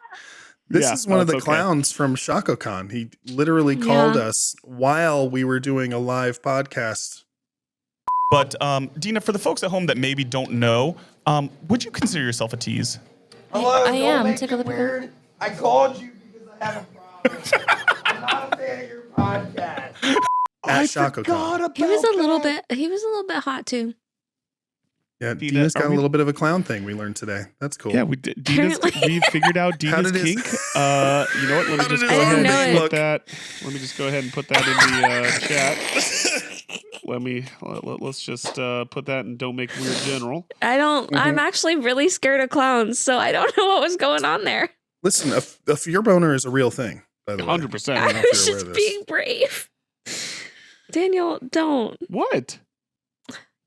This Yeah, is one of the that's okay. clowns from ShacoCon. He literally called Yeah. us while we were doing a live podcast. But Dina, for the folks at home that maybe don't know, would you consider yourself a tease? Hello, I don't am. make Tickle it the pickle. weird. I called you because I have a problem. I'm not a fan of your podcast. At I ShacoCon. forgot about He was a little that. bit. He was a little bit hot too. Yeah, Dina, Dina's are got a we- little bit of a clown thing we learned today. That's cool. Yeah, we did. Dina's, Apparently. we figured out How Dina's did his- kink. You know what? Let me How just did go his ahead and name put look? that. Let me just go ahead and put that in the chat. Let's just put that in Don't Make Weird General. I don't. I'm actually really scared of clowns, so I don't know what was going on there. Listen, a fear boner is a real thing. by the way. 100%. I don't know I if was you're aware just of this. being brave. Daniel, don't. What?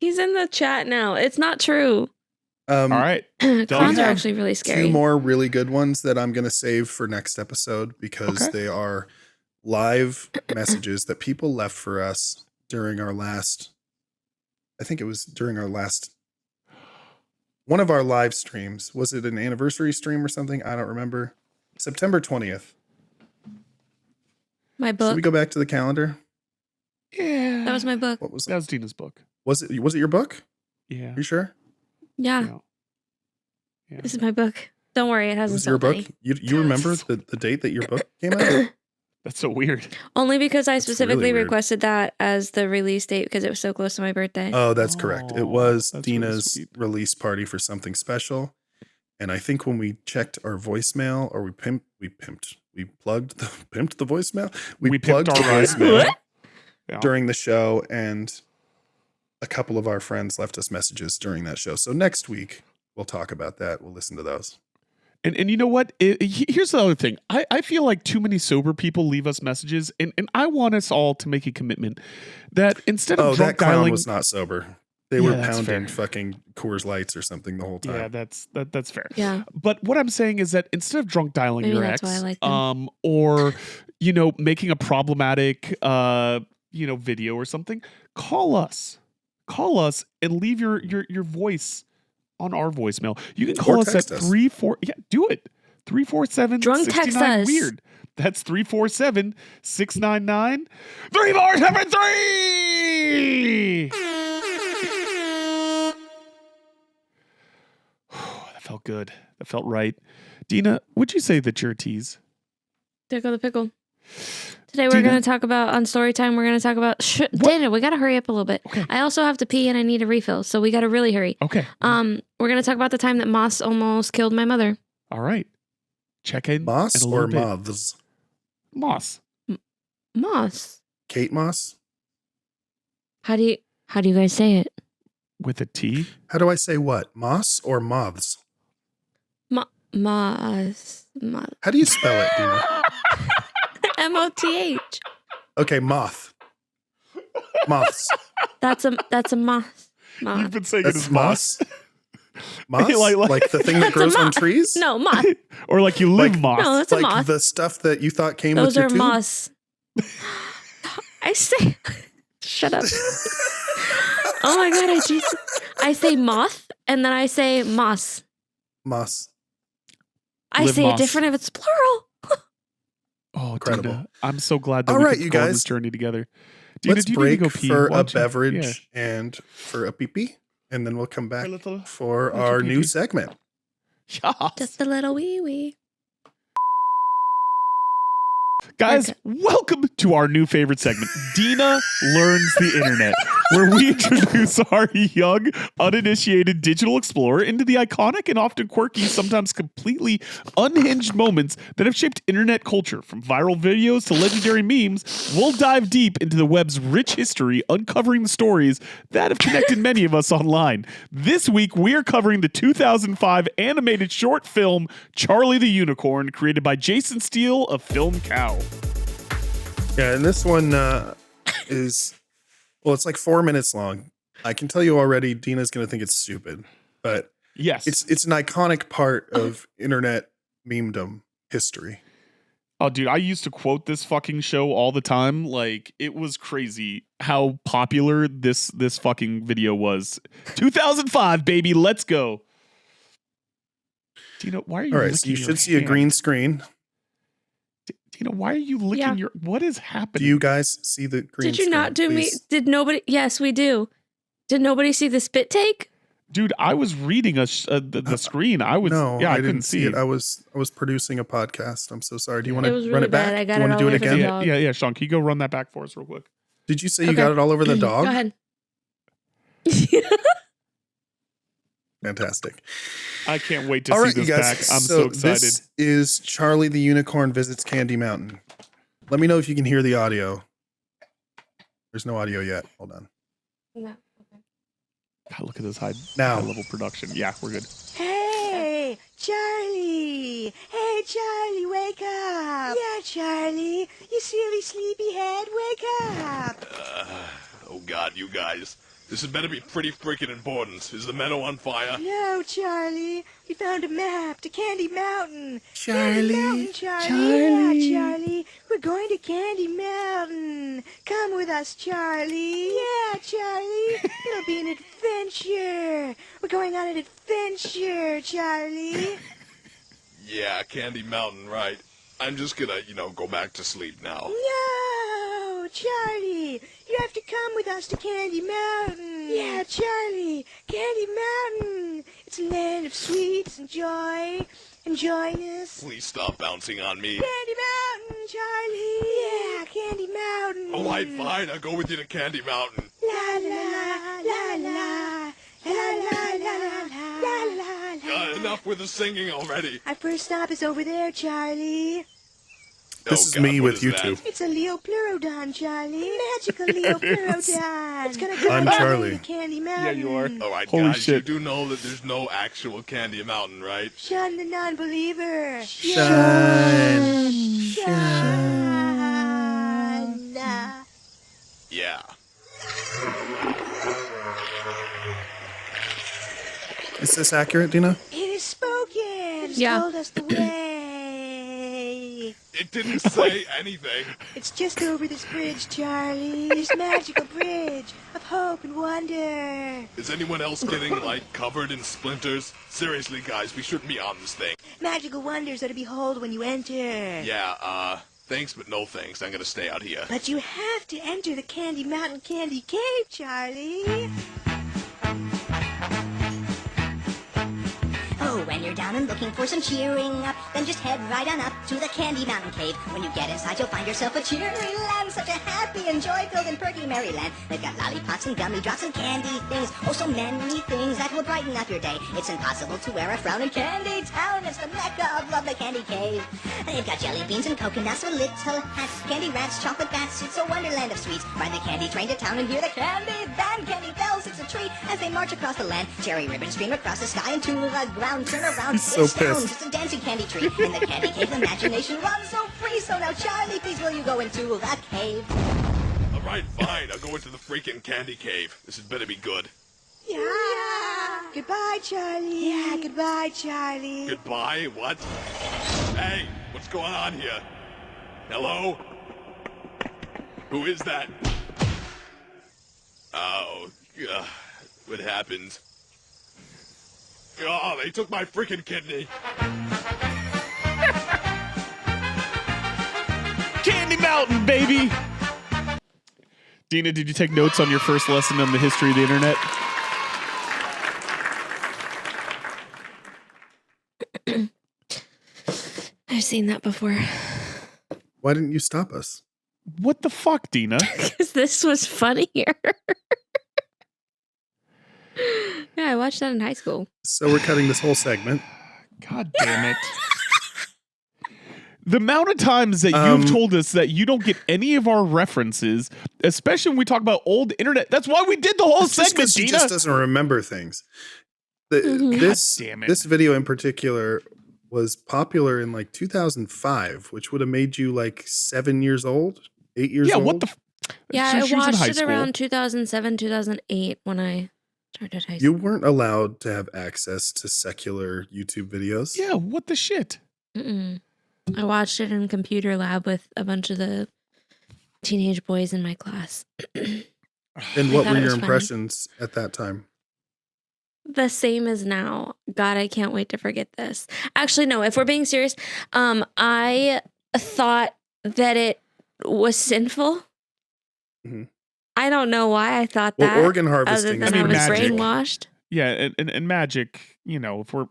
He's in the chat now. It's not true. All right. Clowns are have actually really scary. Two more really good ones that I'm going to save for next episode because Okay. they are live messages that people left for us during our last, I think it was during our last, one of our live streams. Was it an anniversary stream or something? I don't remember. September 20th. My Should book. we go back to the calendar? Yeah. That was my book. What was That it? was Dina's book. Was it your book? Yeah. Are you sure? Yeah, Yeah. this is my book. Don't worry, it It hasn't was your sold book? many. You remember the date that your book came out? That's so weird. Only because I That's specifically really weird. requested that as the release date because it was so close to my birthday. Oh, that's correct. It Oh, was that's really Dina's sweet. release party for something special. And I think when we checked our voicemail or we plugged pimped the voicemail. We pimped plugged our the ride. voicemail Yeah. during the show, and a couple of our friends left us messages during that show. So next week we'll talk about that. We'll listen to those. And you know what? Here's the other thing. I feel like too many sober people leave us messages, and I want us all to make a commitment that instead of Oh, drunk that clown dialing, was not sober. They Yeah, were that's pounding fair. fucking Coors Lights or something the whole time. yeah, that's fair. Yeah. But what I'm saying is that instead of drunk dialing Maybe your that's ex, why I like them. or making a problematic video or something, call us and leave your voice on our voicemail. You can call Or us at text us. 34. Yeah, do it. 347 Drunk text us. weird. That's 347 699 3473. That felt good. That felt right. Dina, would you say that you're a tease? There go the pickle. Today we're Dina? going to talk about, on story time, we're going to talk about, Dana, we got to hurry up a little bit. Okay. I also have to pee and I need a refill, so we got to really hurry. Okay. We're going to talk about the time that Moss almost killed my mother. All right. Check in. Moss in a or little bit. Moths? Moss. Moss. Kate Moss? How do you guys say it? With a T. How do I say what? Moss or Moths? Moss. How do you spell it, Dina? MOTH. Okay, moth. Moths. That's a moss. You've been saying That's it as moss. Moss? Like- Like the thing that That's a grows on moth. trees? No, moss. Or like you live Like- moss. No, that's a Like moth. the stuff that you thought came Those with your are tube? moss. I say, shut up. Oh my god, I say moth and then I say moss. Moss. I Live say moss. it different if it's plural. Oh, Incredible. Dina, I'm so glad that All we right, could you go on guys. this journey together. Dina, Let's do you need to break go pee? for Why a don't you- beverage and for a pee-pee, and then we'll come back little- for little our pee-pee. new segment. Yeah. Just a little wee wee. Guys, Okay. welcome to our new favorite segment, Dina Learns the Internet, where we introduce our young, uninitiated digital explorer into the iconic and often quirky, sometimes completely unhinged moments that have shaped internet culture. From viral videos to legendary memes, we'll dive deep into the web's rich history, uncovering the stories that have connected many of us online. This week, we're covering the 2005 animated short film, Charlie the Unicorn, created by Jason Steele of Film Cow. Yeah, and this one is, well, it's like 4 minutes long. I can tell you already, Dina's going to think it's stupid, but Yes. it's an iconic part of internet memedom history. Oh, dude, I used to quote this fucking show all the time. Like, it was crazy how popular this fucking video was. 2005, baby, let's go. Dina, why are you All right, licking so you your should see a hand? green screen. Dina, why are you licking Yeah. your... What is happening? Do you guys see the green Did you screen? not do me? Please. Did nobody? Yes, we do. Did nobody see the spit take? Dude, I was reading the screen. I was... No, yeah, I didn't couldn't see it. I was producing a podcast. I'm so sorry. Do you want It to was run really it back? bad. I got do you it want to all do it over the again? dog. Yeah, Sean, can you go run that back for us real quick? Did you say you Okay. got it all over the dog? Go ahead. Fantastic. I can't wait to All see right, this you guys. back. I'm so excited. This is Charlie the Unicorn Visits Candy Mountain. Let me know if you can hear the audio. There's no audio yet. Hold on. No. God, look at this high Now. level production. Yeah, we're good. Hey, Charlie! Hey, Charlie, wake up! Yeah, Charlie, you silly sleepyhead, wake up! Oh God, you guys. This had better be pretty freaking important. Is the meadow on fire? No, Charlie, we found a map to Candy Mountain. Charlie, Candy Mountain, Charlie. Yeah, Charlie, we're going to Candy Mountain. Come with us, Charlie. Yeah, Charlie, it'll be an adventure. We're going on an adventure, Charlie. Yeah, Candy Mountain, right. I'm just gonna, go back to sleep now. No, Charlie, you have to come with us to Candy Mountain. Yeah, Charlie, Candy Mountain. It's a land of sweets and joy and joyness. Please stop bouncing on me. Candy Mountain, Charlie. Yeah, Candy Mountain. All right, fine. I'll go with you to Candy Mountain. La la la la la la la la la. Enough with the singing already. Our first stop is over there, Charlie. This is God, me what with is you that? two. It's a Leopleurodon, Charlie. Magical Leopleurodon. It's gonna come I'm down Charlie. to Candy Mountain. you are. All right, Holy guys, shit. you do know that there's no actual Candy Mountain, right? Shun the non-believer. Shine. Shun. Yeah. Is this accurate, Dina? It is spoken. It's Yeah. told us the way. It didn't say anything. It's just over this bridge, Charlie. This magical bridge of hope and wonder. Is anyone else getting, covered in splinters? Seriously, guys, we shouldn't be on this thing. Magical wonders are to behold when you enter. Yeah, thanks, but no thanks. I'm gonna stay out here. But you have to enter the Candy Mountain Candy Cave, Charlie. Oh, when you're down and looking for some cheering up, then just head right on up to the Candy Mountain Cave. When you get inside, you'll find yourself a cheery land, such a happy and joy-filled and perky merry land. They've got lollipops and gummy drops and candy things, oh, so many things that will brighten up your day. It's impossible to wear a frown in Candy Town. It's the mecca of love, the Candy Cave. They've got jelly beans and coconuts with little hats, candy rats, chocolate bats. It's a wonderland of sweets. Ride the candy train to town and hear the candy band. Candy bells, it's a treat as they march across the land. Cherry ribbons stream across the sky into the ground. Turn around, He's so it sounds. pissed. It's a dancing candy tree. In the candy cave, imagination runs so free. So now, Charlie, please will you go into the cave? All right, fine. I'll go into the freaking candy cave. This had better be good. Yeah. Goodbye, Charlie. Yeah, goodbye, Charlie. Goodbye? What? Hey, what's going on here? Hello? Who is that? Oh, what happened? Oh, they took my freaking kidney. Candy Mountain, baby. Dina, did you take notes on your first lesson on the history of the internet? I've seen that before. Why didn't you stop us? What the fuck, Dina? Because this was funnier. Yeah, I watched that in high school. So we're cutting this whole segment. God damn it. The amount of times that you've told us that you don't get any of our references, especially when we talk about old internet. That's why we did the whole It's just segment, 'cause she Dina. just doesn't remember things. Mhm. This God damn it. this video in particular was popular in 2005, which would have made you 7 years old, 8 years Yeah, old. what the Yeah, She I was in watched high it school. around 2007, 2008 when I started high You school. weren't allowed to have access to secular YouTube videos. Yeah, what the shit? Mm-mm. I watched it in computer lab with a bunch of the teenage boys in my class. And I what thought were it your was funny. impressions at that time? The same as now. God, I can't wait to forget this. Actually, no, if we're being serious, I thought that it was sinful. Mhm. I don't know why I thought Well, that. organ Other harvesting than is I mean, was magic. brainwashed. Yeah, and magic, if we're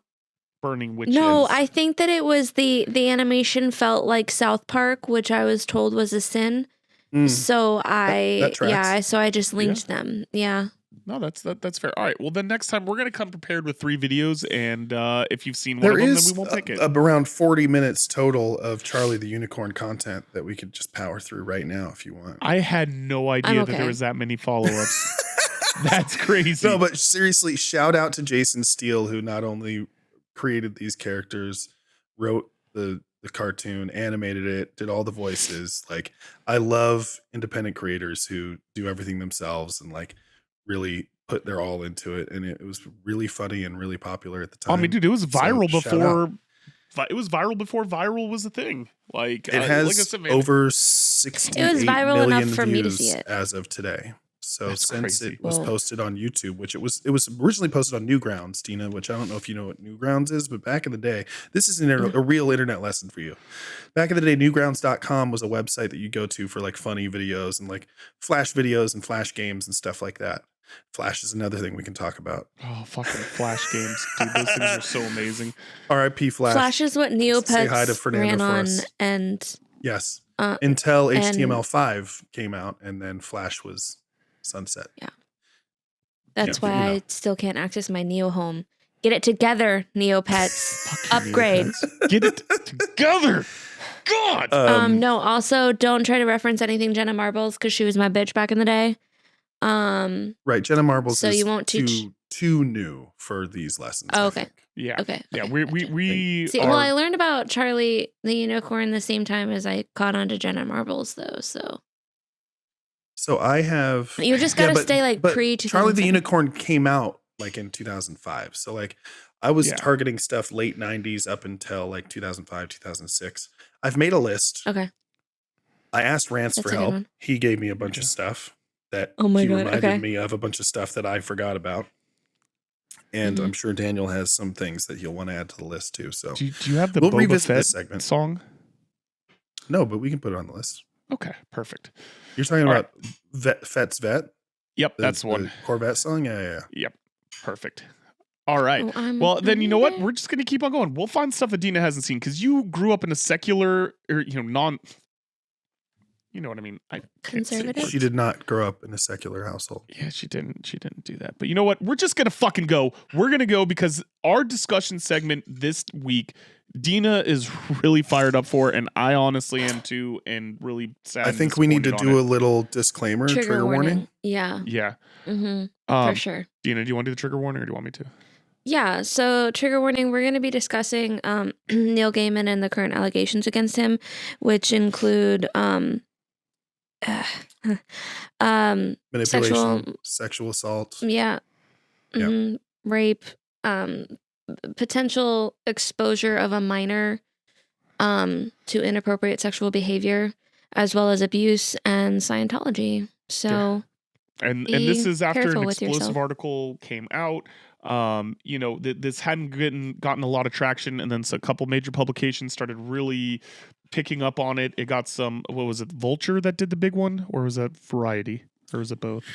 burning witches. No, I think that it was the animation felt like South Park, which I was told was a sin. Mm. So that tracks. so I just linked them. Yeah. No, that's fair. All right. Well, then next time we're gonna come prepared with 3 videos, and if you've seen one There of them, then is we won't pick it. around 40 minutes total of Charlie the Unicorn content that we could just power through right now if you want. I had no idea that okay. there was that many follow-ups. That's crazy. No, but seriously, shout out to Jason Steele, who not only created these characters, wrote the cartoon, animated it, did all the voices. Like, I love independent creators who do everything themselves and like really put their all into it, and it was really funny and really popular at the time. I mean, dude, it was viral So, shout out. before. It was viral before viral was a thing. Like It has like I said, man, over 68 It was viral enough million for me to views see it. as of today. So That's since crazy. it was Whoa. posted on YouTube, which it was originally posted on Newgrounds, Dina, which I don't know if you know what Newgrounds is, but back in the day, this is a real internet lesson for you. Back in the day, Newgrounds.com was a website that you go to for like funny videos and like Flash videos and Flash games and stuff like that. Flash is another thing we can talk about. oh, fucking Flash games, dude. Those things are so amazing. R.I.P. Flash. Flash is what Say hi to Neopets Fernando ran for on, us. and Yes. uh, Until and- HTML5 came out, and then Flash was sunset. that's Yeah, why you know. I still can't access my Neo Home. Get it together, Neopets. Fucking Upgrade. Neopets. Get it together. God. No, also don't try to reference anything Jenna Marbles because she was my bitch back in the day. Right, Jenna Marbles So is you won't teach- too new for these lessons. Oh, I okay. think. yeah. Okay. Yeah. okay, We okay. See, are. well, I learned about Charlie the Unicorn the same time as I caught on to Jenna Marbles, though. So So I have. you just gotta stay like but pre Charlie the 2007. Unicorn came out like in 2005. So like I was Yeah. targeting stuff late 90s up until like 2005, 2006. I've made a list. Okay. I asked Rance That's for a good help. one. He gave me a bunch of stuff that Oh my he God, reminded okay. me of a bunch of stuff that I forgot about. And Mhm. I'm sure Daniel has some things that he'll want to add to the list too. So do you have the we'll Boba revisit Fett this segment. song? No, but we can put it on the list. Okay. Perfect. You're talking All about Fett's Vet? Yep. That's the one. Corvette song? Yeah. Yep. Perfect. All right. Oh, I'm Well, then you know what? there. We're just gonna keep on going. We'll find stuff that Dina hasn't seen because you grew up in a secular, or non. You know what I mean? I can't say Conservative? words. She did not grow up in a secular household. Yeah, she didn't. She didn't do that. But you know what? We're just gonna fucking go. We're gonna go because our discussion segment this week, Dina is really fired up for, and I honestly am too, and really sad. I think we need to do a little disclaimer, trigger warning. Yeah. Yeah. Mm-hmm. For Um, sure. Dina, do you want to do the trigger warning, or do you want me to? Yeah, so trigger warning, we're going to be discussing Neil Gaiman and the current allegations against him, which include Manipulation, sexual assault. yeah, Yeah. mhm, rape, potential exposure of a minor to inappropriate sexual behavior, as well as abuse and Scientology. So And Be this is after an careful with explosive yourself. article came out. You know, this hadn't gotten a lot of traction, and then a couple major publications started really picking up on it. It got some. What was it? Vulture that did the big one, or was that Variety, or was it both?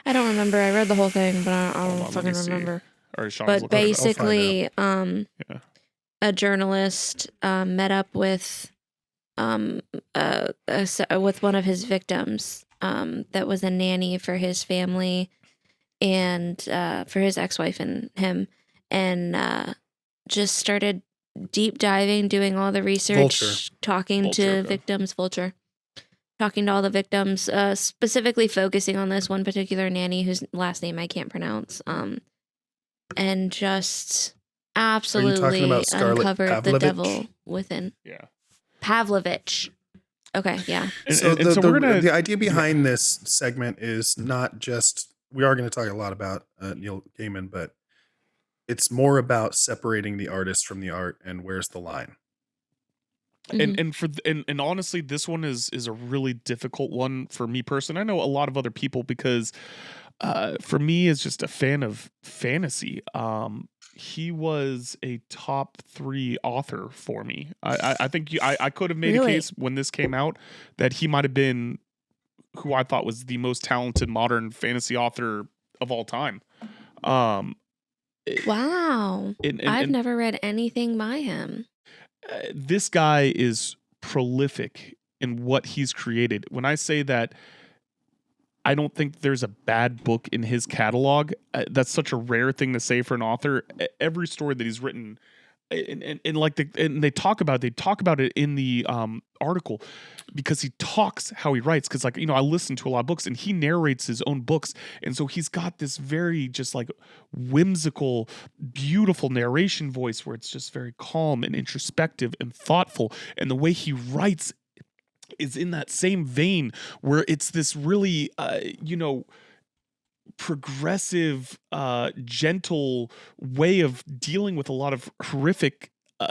I don't remember. I read the whole thing, but I Hold on, don't let fucking me see. remember. Or Sean's But looking it up. basically, Yeah. a journalist met up with with one of his victims that was a nanny for his family and for his ex-wife and him, and just started deep diving, doing all the research, Vulture. talking Vulture, to okay. victims, Vulture. Talking to all the victims, specifically focusing on this one particular nanny whose last name I can't pronounce, and just absolutely about Scarlett uncovered the Pavlovich? devil within. Yeah. Pavlovich. Okay, yeah. And, So, and so we're gonna. the idea behind this segment is not just, we are going to talk a lot about Neil Gaiman, but it's more about separating the artist from the art and where's the line. Mhm. And honestly, this one is a really difficult one for me personally. I know a lot of other people because for me as just a fan of fantasy, he was a top 3 author for me. I think I could have made a Really? case when this came out that he might have been who I thought was the most talented modern fantasy author of all time. Wow. I've never read anything by him. This guy is prolific in what he's created. When I say that, I don't think there's a bad book in his catalog. That's such a rare thing to say for an author. Every story that he's written, and like they talk about it in the article, because he talks how he writes, because like, you know, I listen to a lot of books and he narrates his own books, and so he's got this very just like whimsical, beautiful narration voice where it's just very calm and introspective and thoughtful, and the way he writes is in that same vein where it's this really you know, progressive, gentle way of dealing with a lot of horrific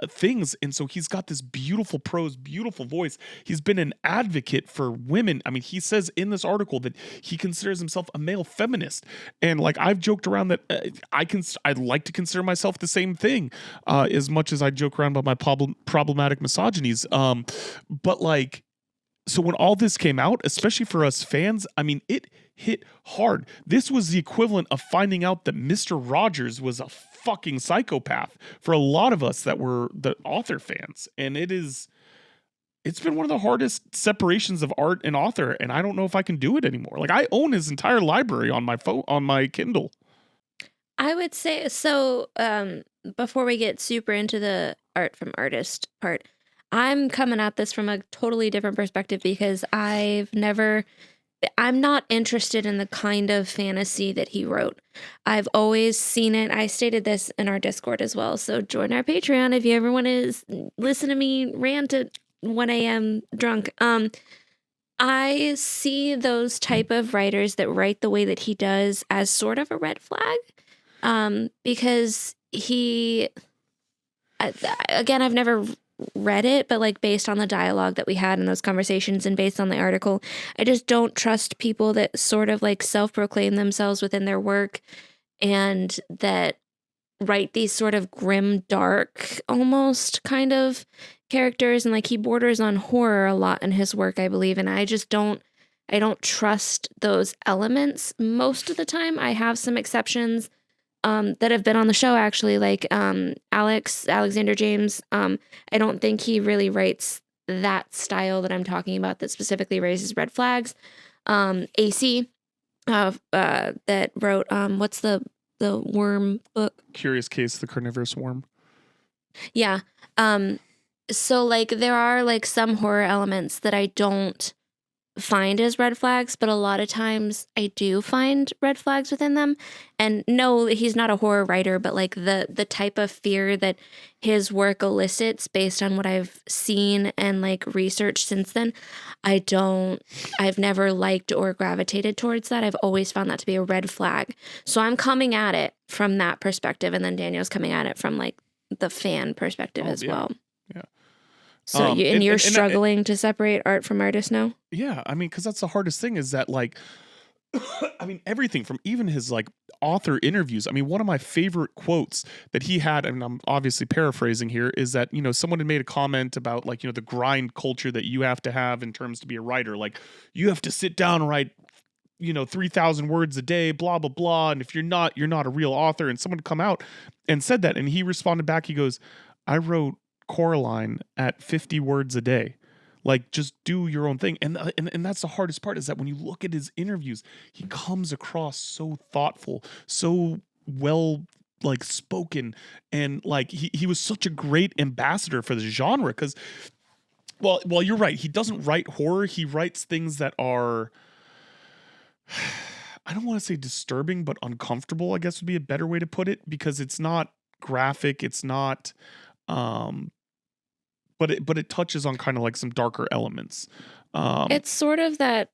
things. And so he's got this beautiful prose, beautiful voice. He's been an advocate for women. I mean, he says in this article that he considers himself a male feminist. And like, I've joked around that I'd like to consider myself the same thing, as much as I joke around about my problematic misogynies. But like, so when all this came out, especially for us fans, I mean, it hit hard. This was the equivalent of finding out that Mr. Rogers was a fucking psychopath for a lot of us that were the author fans. And it's been one of the hardest separations of art and author, and I don't know if I can do it anymore. Like, I own his entire library on my phone, on my Kindle. I would say so. Before we get super into the art from artist part, I'm coming at this from a totally different perspective, because I'm not interested in the kind of fantasy that he wrote. I've always seen it. I stated this in our Discord as well. So join our Patreon if you ever want to listen to me rant at 1 a.m. drunk. I see those type of writers that write the way that he does as sort of a red flag. Because again, I've never read it, but like based on the dialogue that we had in those conversations and based on the article, I just don't trust people that sort of like self-proclaim themselves within their work and that write these sort of grim, dark, almost kind of characters. And like, he borders on horror a lot in his work, I believe, and I don't trust those elements most of the time. I have some exceptions that have been on the show, actually, like Alexander James. I don't think he really writes that style that I'm talking about that specifically raises red flags. AC that wrote what's the worm book? Curious Case, the Carnivorous Worm. Yeah. So like, there are like some horror elements that I don't find as red flags, but a lot of times I do find red flags within them. And no, he's not a horror writer, but like the type of fear that his work elicits based on what I've seen and like researched since then, I've never liked or gravitated towards that. I've always found that to be a red flag. So I'm coming at it from that perspective, and then Daniel's coming at it from like the fan perspective as well. Yeah. So you're struggling to separate art from artist now? Yeah, I mean, because that's the hardest thing, is that like, I mean, everything from even his like author interviews. I mean, one of my favorite quotes that he had, and I'm obviously paraphrasing here, is that, you know, someone had made a comment about like, you know, the grind culture that you have to have in terms to be a writer. Like, you have to sit down and write, you know, 3,000 words a day, blah, blah, blah. And if you're not a real author. And someone come out and said that, and he responded back, he goes, I wrote Coraline at 50 words a day. Like, just do your own thing. And that's the hardest part, is that when you look at his interviews, he comes across so thoughtful, so well like spoken, and like he was such a great ambassador for the genre, because well, you're right, he doesn't write horror, he writes things that are, I don't want to say disturbing, but uncomfortable, I guess would be a better way to put it, because it's not graphic, it's not but it touches on kind of like some darker elements. It's sort of that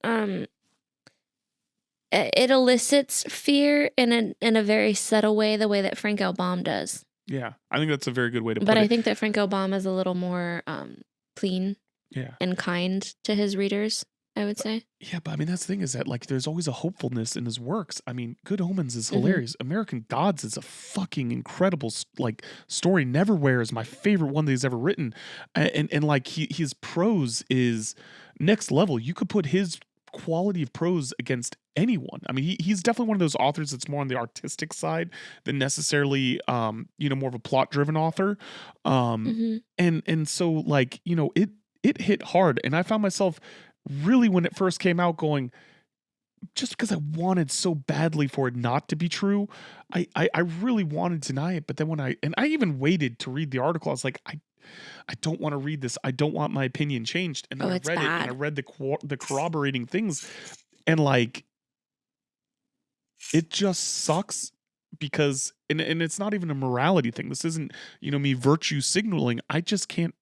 it elicits fear in a very subtle way, the way that Frank L. Baum does. Yeah, I think that's a very good way to put it. But I think that Frank L. Baum is a little more clean and kind to his readers, I would say. Yeah, but I mean, that's the thing, is that like, there's always a hopefulness in his works. I mean, Good Omens is hilarious. American Gods is a fucking incredible like story. Neverwhere is my favorite one that he's ever written, and like his prose is next level. You could put his quality of prose against anyone. I mean, he's definitely one of those authors that's more on the artistic side than necessarily you know, more of a plot driven author. And so like, you know, it hit hard, and I found myself really, when it first came out, going, just because I wanted so badly for it not to be true, I really wanted to deny it. But then I even waited to read the article. I was like, I don't want to read this. I don't want my opinion changed. And then I it's read it, and I bad. read the corroborating things, and like, it just sucks because, and it's not even a morality thing. This isn't, me virtue signaling. I just can't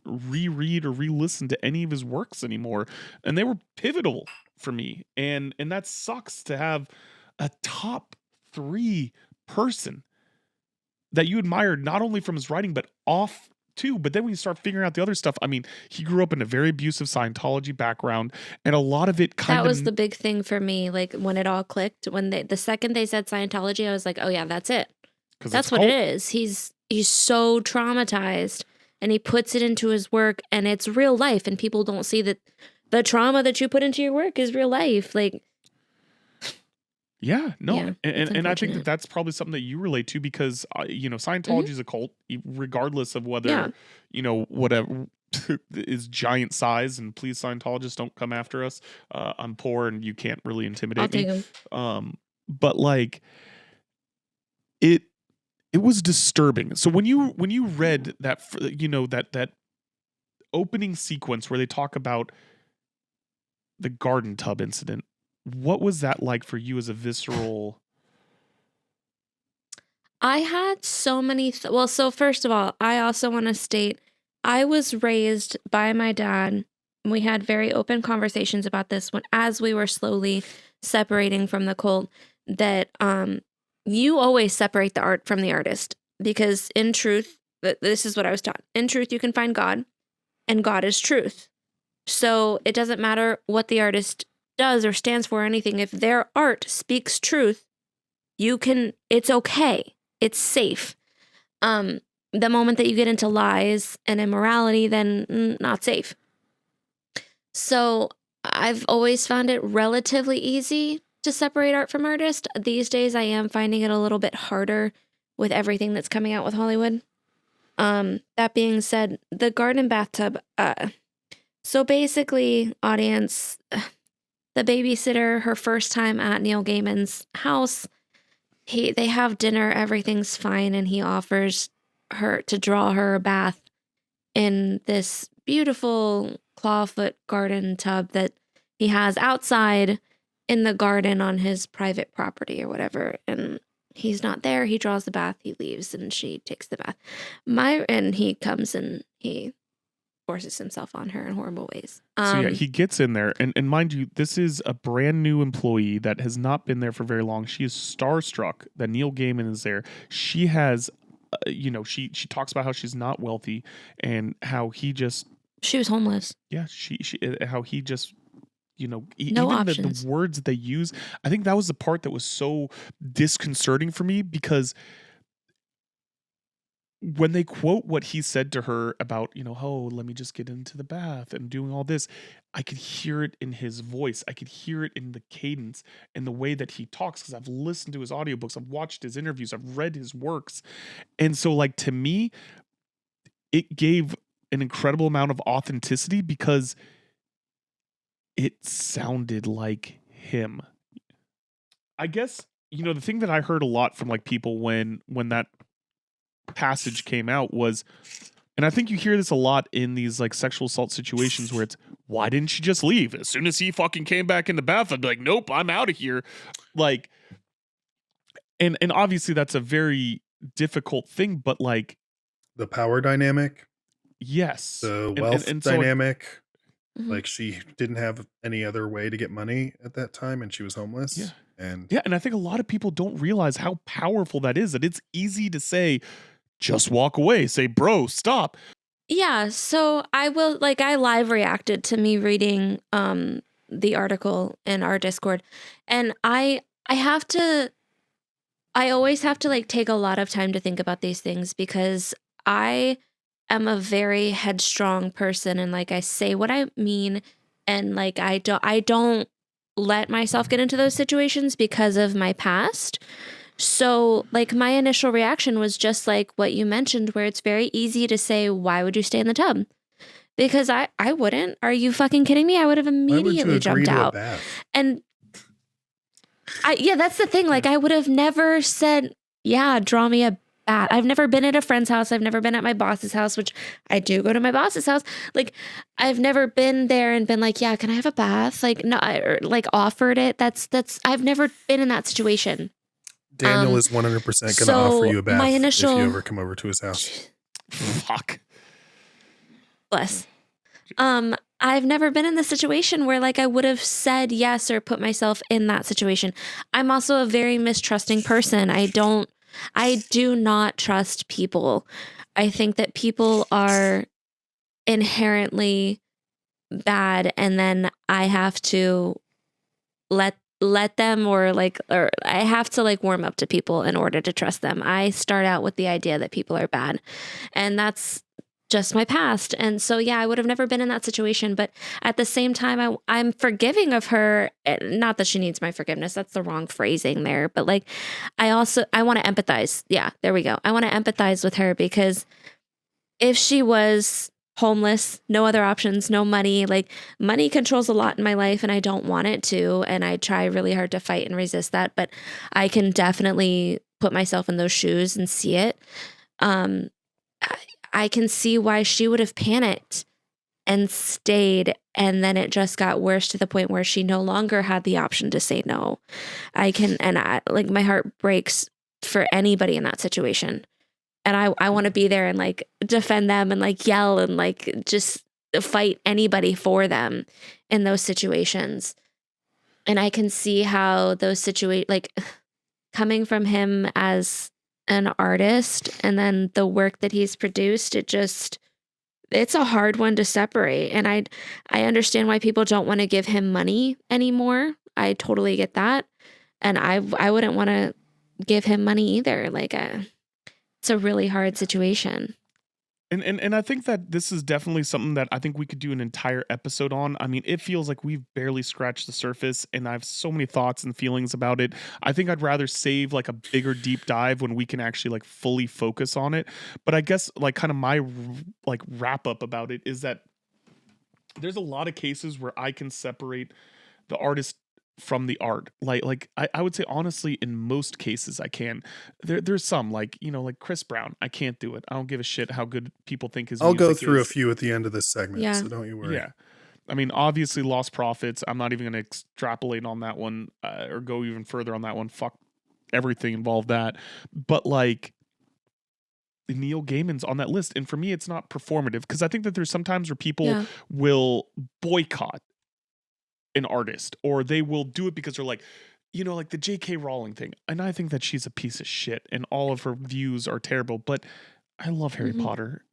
reread or re-listen to any of his works anymore, and they were pivotal for me. And that sucks to have a top 3 person that you admired not only from his writing but off too. But then when you start figuring out the other stuff, I mean, he grew up in a very abusive Scientology background, and a lot of it kind That of was the big thing for me. Like when it all clicked, when the second they said Scientology, I was like, oh yeah, that's it. 'cause That's it's what cult. it is. He's so traumatized, and he puts it into his work, and it's real life, and people don't see that the trauma that you put into your work is real life. Like, Yeah, no, Yeah, it's and I think unfortunate. that's probably something that you relate to because Scientology is a cult, regardless of whether Yeah. whatever is giant size. And please, Scientologists, don't come after us. I'm poor, and you can't really intimidate I'll take me. him. But like it was disturbing. So when you read that, that opening sequence where they talk about the garden tub incident, what was that like for you as a visceral? I had so many. Well, so first of all, I also want to state I was raised by my dad. We had very open conversations about this as we were slowly separating from the cult. That you always separate the art from the artist, because in truth, this is what I was taught. In truth, you can find God, and God is truth. So it doesn't matter what the artist does or stands for or anything. If their art speaks truth, it's okay. It's safe. The moment that you get into lies and immorality, then not safe. So I've always found it relatively easy to separate art from artist. These days I am finding it a little bit harder with everything that's coming out with Hollywood. That being said, the garden bathtub, so basically, audience, the babysitter, her first time at Neil Gaiman's house, they have dinner, everything's fine, and he offers her to draw her a bath in this beautiful clawfoot garden tub that he has outside in the garden on his private property or whatever. And he's not there. He draws the bath, he leaves, and she takes the bath. And he comes and he forces himself on her in horrible ways. So yeah, he gets in there, and mind you, this is a brand new employee that has not been there for very long. She is starstruck that Neil Gaiman is there. She has, she talks about how she's not wealthy and how she was homeless. Yeah, how he just, No even options. the words that they use. I think that was the part that was so disconcerting for me, because when they quote what he said to her about, oh, let me just get into the bath and doing all this, I could hear it in his voice. I could hear it in the cadence and the way that he talks, because I've listened to his audiobooks, I've watched his interviews, I've read his works. And so, like, to me, it gave an incredible amount of authenticity because it sounded like him. I guess, the thing that I heard a lot from like people when that passage came out was, and I think you hear this a lot in these like sexual assault situations where it's, why didn't she just leave? As soon as he fucking came back in the bath, I'd be like, nope, I'm out of here. Like, and obviously that's a very difficult thing, but like The power dynamic, yes, the wealth and so, like, dynamic. Mhm. Like she didn't have any other way to get money at that time, and she was homeless. Yeah. And yeah, and I think a lot of people don't realize how powerful that is. That it's easy to say, just walk away, say, bro, stop. Yeah, so I live reacted to me reading the article in our Discord, and I always have to like take a lot of time to think about these things, because I am a very headstrong person, and like I say what I mean, and like I don't let myself get into those situations because of my past. So like my initial reaction was just like what you mentioned, where it's very easy to say, why would you stay in the tub? Because I wouldn't. Are you fucking kidding me? I would have why would you immediately agree jumped to a out. bath? And Yeah, that's the thing. Like, I would have never said, yeah, draw me a bath. I've never been at a friend's house. I've never been at my boss's house, which I do go to my boss's house. Like, I've never been there and been like, yeah, can I have a bath? Like, no, or like offered it. I've never been in that situation. Daniel is 100% going to so offer you a bath my if initial- you ever come over to his house. Fuck. Bless. I've never been in the situation where like I would have said yes or put myself in that situation. I'm also a very mistrusting person. I do not trust people. I think that people are inherently bad, and then I have to let them or I have to like warm up to people in order to trust them. I start out with the idea that people are bad, and that's just my past. And so, yeah, I would have never been in that situation. But at the same time, I'm forgiving of her. Not that she needs my forgiveness. That's the wrong phrasing there. But like, I want to empathize. Yeah, there we go. I want to empathize with her, because if she was homeless, no other options, no money, like money controls a lot in my life and I don't want it to. And I try really hard to fight and resist that. But I can definitely put myself in those shoes and see it. I can see why she would have panicked and stayed, and then it just got worse to the point where she no longer had the option to say no. My heart breaks for anybody in that situation. And I want to be there and like defend them and like yell and like just fight anybody for them in those situations. And I can see how those situations, like coming from him as an artist and then the work that he's produced, it's a hard one to separate. And I understand why people don't want to give him money anymore. I totally get that. And I wouldn't want to give him money either. Like it's a really hard situation. And I think that this is definitely something that I think we could do an entire episode on. I mean, it feels like we've barely scratched the surface, and I have so many thoughts and feelings about it. I think I'd rather save like a bigger deep dive when we can actually like fully focus on it. But I guess like kind of my like wrap up about it is that there's a lot of cases where I can separate the artist from the art. Like I would say honestly, in most cases I can. There's some like Chris Brown. I can't do it. I don't give a shit how good people think his I'll music go through is. a few at the end of this segment, Yeah. so don't you worry. Yeah. I mean, obviously Lost Prophets. I'm not even going to extrapolate on that one or go even further on that one. Fuck everything involved that. But like Neil Gaiman's on that list. And for me, it's not performative, because I think that there's sometimes where people will boycott an artist, or they will do it because they're like, like the J.K. Rowling thing. And I think that she's a piece of shit and all of her views are terrible, but I love Harry Potter.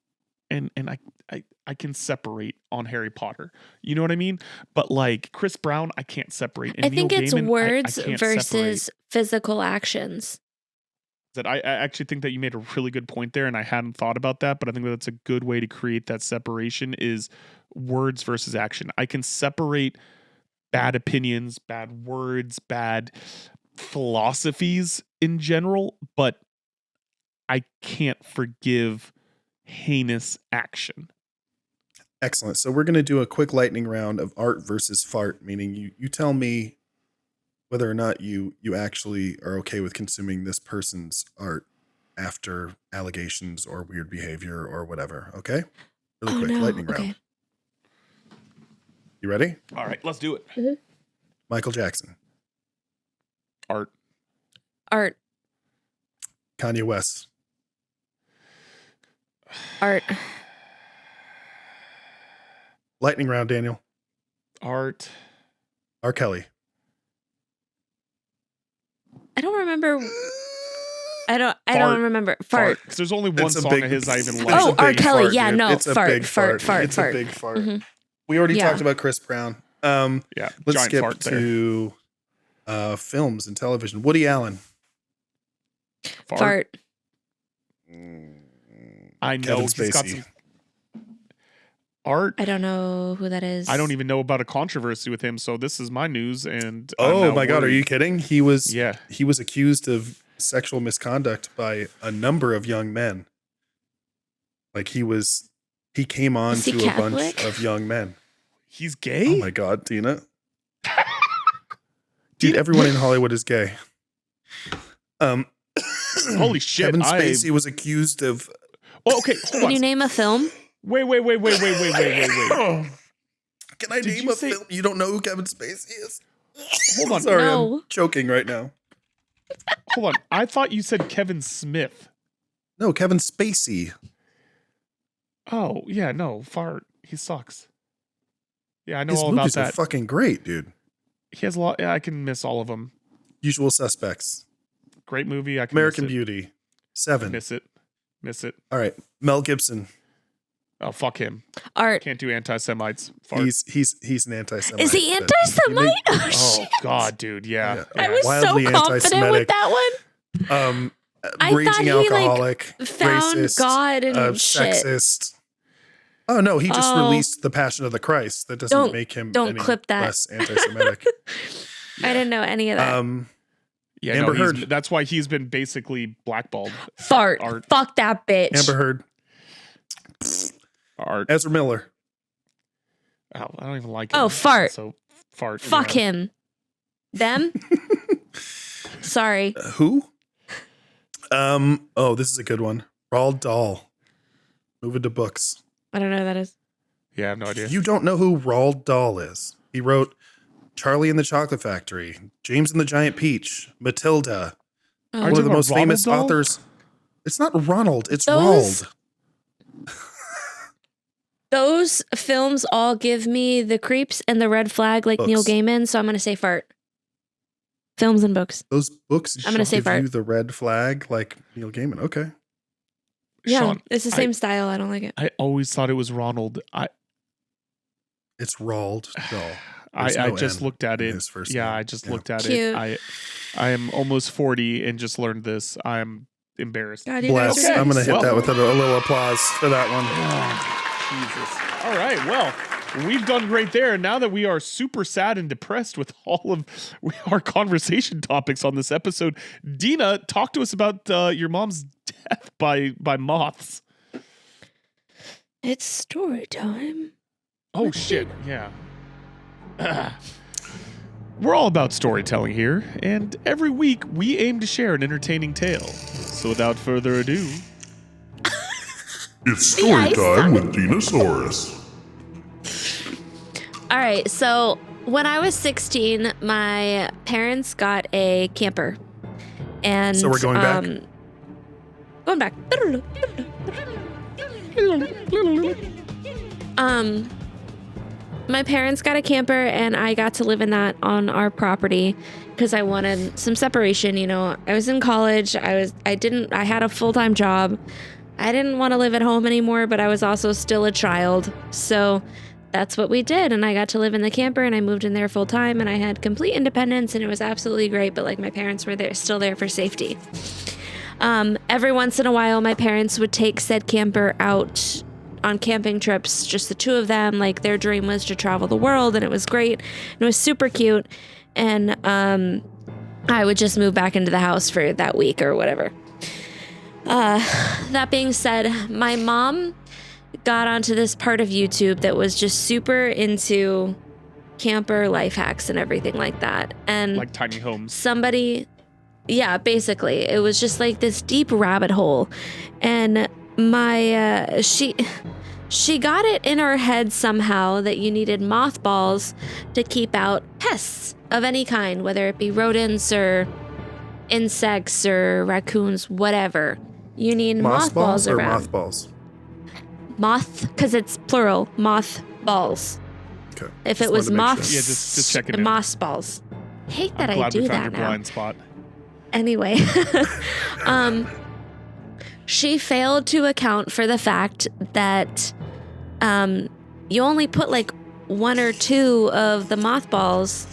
And I can separate on Harry Potter. You know what I mean? But like Chris Brown, I can't separate. And I think Neil it's Gaiman, words I can't versus separate. physical actions. That I actually think that you made a really good point there, and I hadn't thought about that, but I think that's a good way to create that separation is words versus action. I can separate bad opinions, bad words, bad philosophies in general, but I can't forgive heinous action. Excellent. So we're going to do a quick lightning round of art versus fart, meaning you tell me whether or not you actually are okay with consuming this person's art after allegations or weird behavior or whatever. Okay? Really quick, lightning round. You ready? All right, let's do it. Michael Jackson. Art. Kanye West. Art. Lightning round, Daniel. Art. R. Kelly. I don't remember. I don't remember. Fart. Because there's only one It's a song big- of his I even it's like. a Oh, R. big Kelly. fart, Yeah, dude. no. It's a big Fart. It's a big fart. Mhm. We already Yeah. talked about Chris Brown. Yeah, Let's giant skip fart there. to films and television. Woody Allen. Fart. I know Kevin he's got Spacey. some art. I don't know who that is. I don't even know about a controversy with him, so this is my news. And I'm Oh now my God, are worried. you kidding? He was Yeah. accused of sexual misconduct by a number of young men. Like he came on Is he to a bunch Catholic? of young men. He's gay? Oh my God, Tina. Dude, everyone in Hollywood is gay. Holy shit! Kevin Spacey was accused of. Oh, okay. Hold Can on. you name a film? Wait. Can I name you a say- film? You don't know who Kevin Spacey is? Hold on. Sorry, No. I'm choking right now. Hold on. I thought you said Kevin Smith. No, Kevin Spacey. Oh yeah, no. Fart. He sucks. Yeah, I know His all about movies are that. fucking great, dude. He has a lot. Yeah, I can miss all of them. Usual Suspects. Great movie. I can American miss it. Beauty. 7. Miss it. All right. Mel Gibson. Oh, fuck him. Art. Can't do anti-Semites. Fart. He's an anti-Semite. Is he but anti-Semite? Oh, Oh shit. God, dude. Yeah. Yeah. I was Wildly so confident anti-Semitic. with that one. I thought Raging he, like, alcoholic, found racist, God and shit. sexist. Oh no, he just Oh. released The Passion of the Christ. That doesn't Don't- make him don't any clip that. less anti-Semitic. I didn't know any of that. Yeah. Amber no, Heard. that's why he's been basically blackballed. Fart. Art. Fuck that bitch. Amber Heard, Art. Ezra Miller. Oh, I don't even like him. Oh, fart. So fart. Fuck yeah. him. Them? Sorry. Who? Oh, this is a good one. Roald Dahl. Moving to books. I don't know who that is. Yeah, I have no idea. You don't know who Roald Dahl is. He wrote Charlie and the Chocolate Factory, James and the Giant Peach, Matilda. Oh. Are you One of talking the about most Ronald famous Dahl? authors. It's not Ronald, it's Those- Roald. Those films all give me the creeps and the red flag like Neil Books. Gaiman, so I'm going to say fart. Films and books. Those books I'm gonna say give fart. you the red flag like Neil Gaiman. Okay. Yeah, Sean, it's the same style. I don't like it. I always thought it was Ronald. It's Roald Dahl. I There's no just N looked at in it. his first Yeah, name. I just Yeah. looked at Cute. it. I am almost 40 and just learned this. I am embarrassed. God, you guys Bless. are I'm going to hit Well- that with a little applause for that one. Jesus. All right. Well, we've done great there. Now that we are super sad and depressed with all of our conversation topics on this episode, Dina, talk to us about your mom's death by moths. It's story time. Oh, shit. Yeah. We're all about storytelling here, and every week we aim to share an entertaining tale. So without further ado, It's story ice time with Dinosaurus. All right, so when I was 16, my parents got a camper. And So we're going back? Going back. My parents got a camper and I got to live in that on our property because I wanted some separation, you know. I was in college. I had a full-time job. I didn't want to live at home anymore, but I was also still a child. So that's what we did. And I got to live in the camper and I moved in there full time and I had complete independence and it was absolutely great. But like my parents were still there for safety. Every once in a while, my parents would take said camper out on camping trips, just the two of them. Like their dream was to travel the world and it was great. It was super cute. And I would just move back into the house for that week or whatever. That being said, my mom got onto this part of YouTube that was just super into camper life hacks and everything like that. And like tiny homes. yeah, basically, it was just like this deep rabbit hole. And she got it in her head somehow that you needed mothballs to keep out pests of any kind, whether it be rodents or insects or raccoons, whatever. You need mothballs or around. mothballs? Moth, because it's plural. Mothballs. Okay. If Just it was wanted to make sure. moths, Yeah, just checking in. moss balls. Hate that I'm I glad do we that found your now. blind spot. Anyway, she failed to account for the fact that you only put like one or two of the mothballs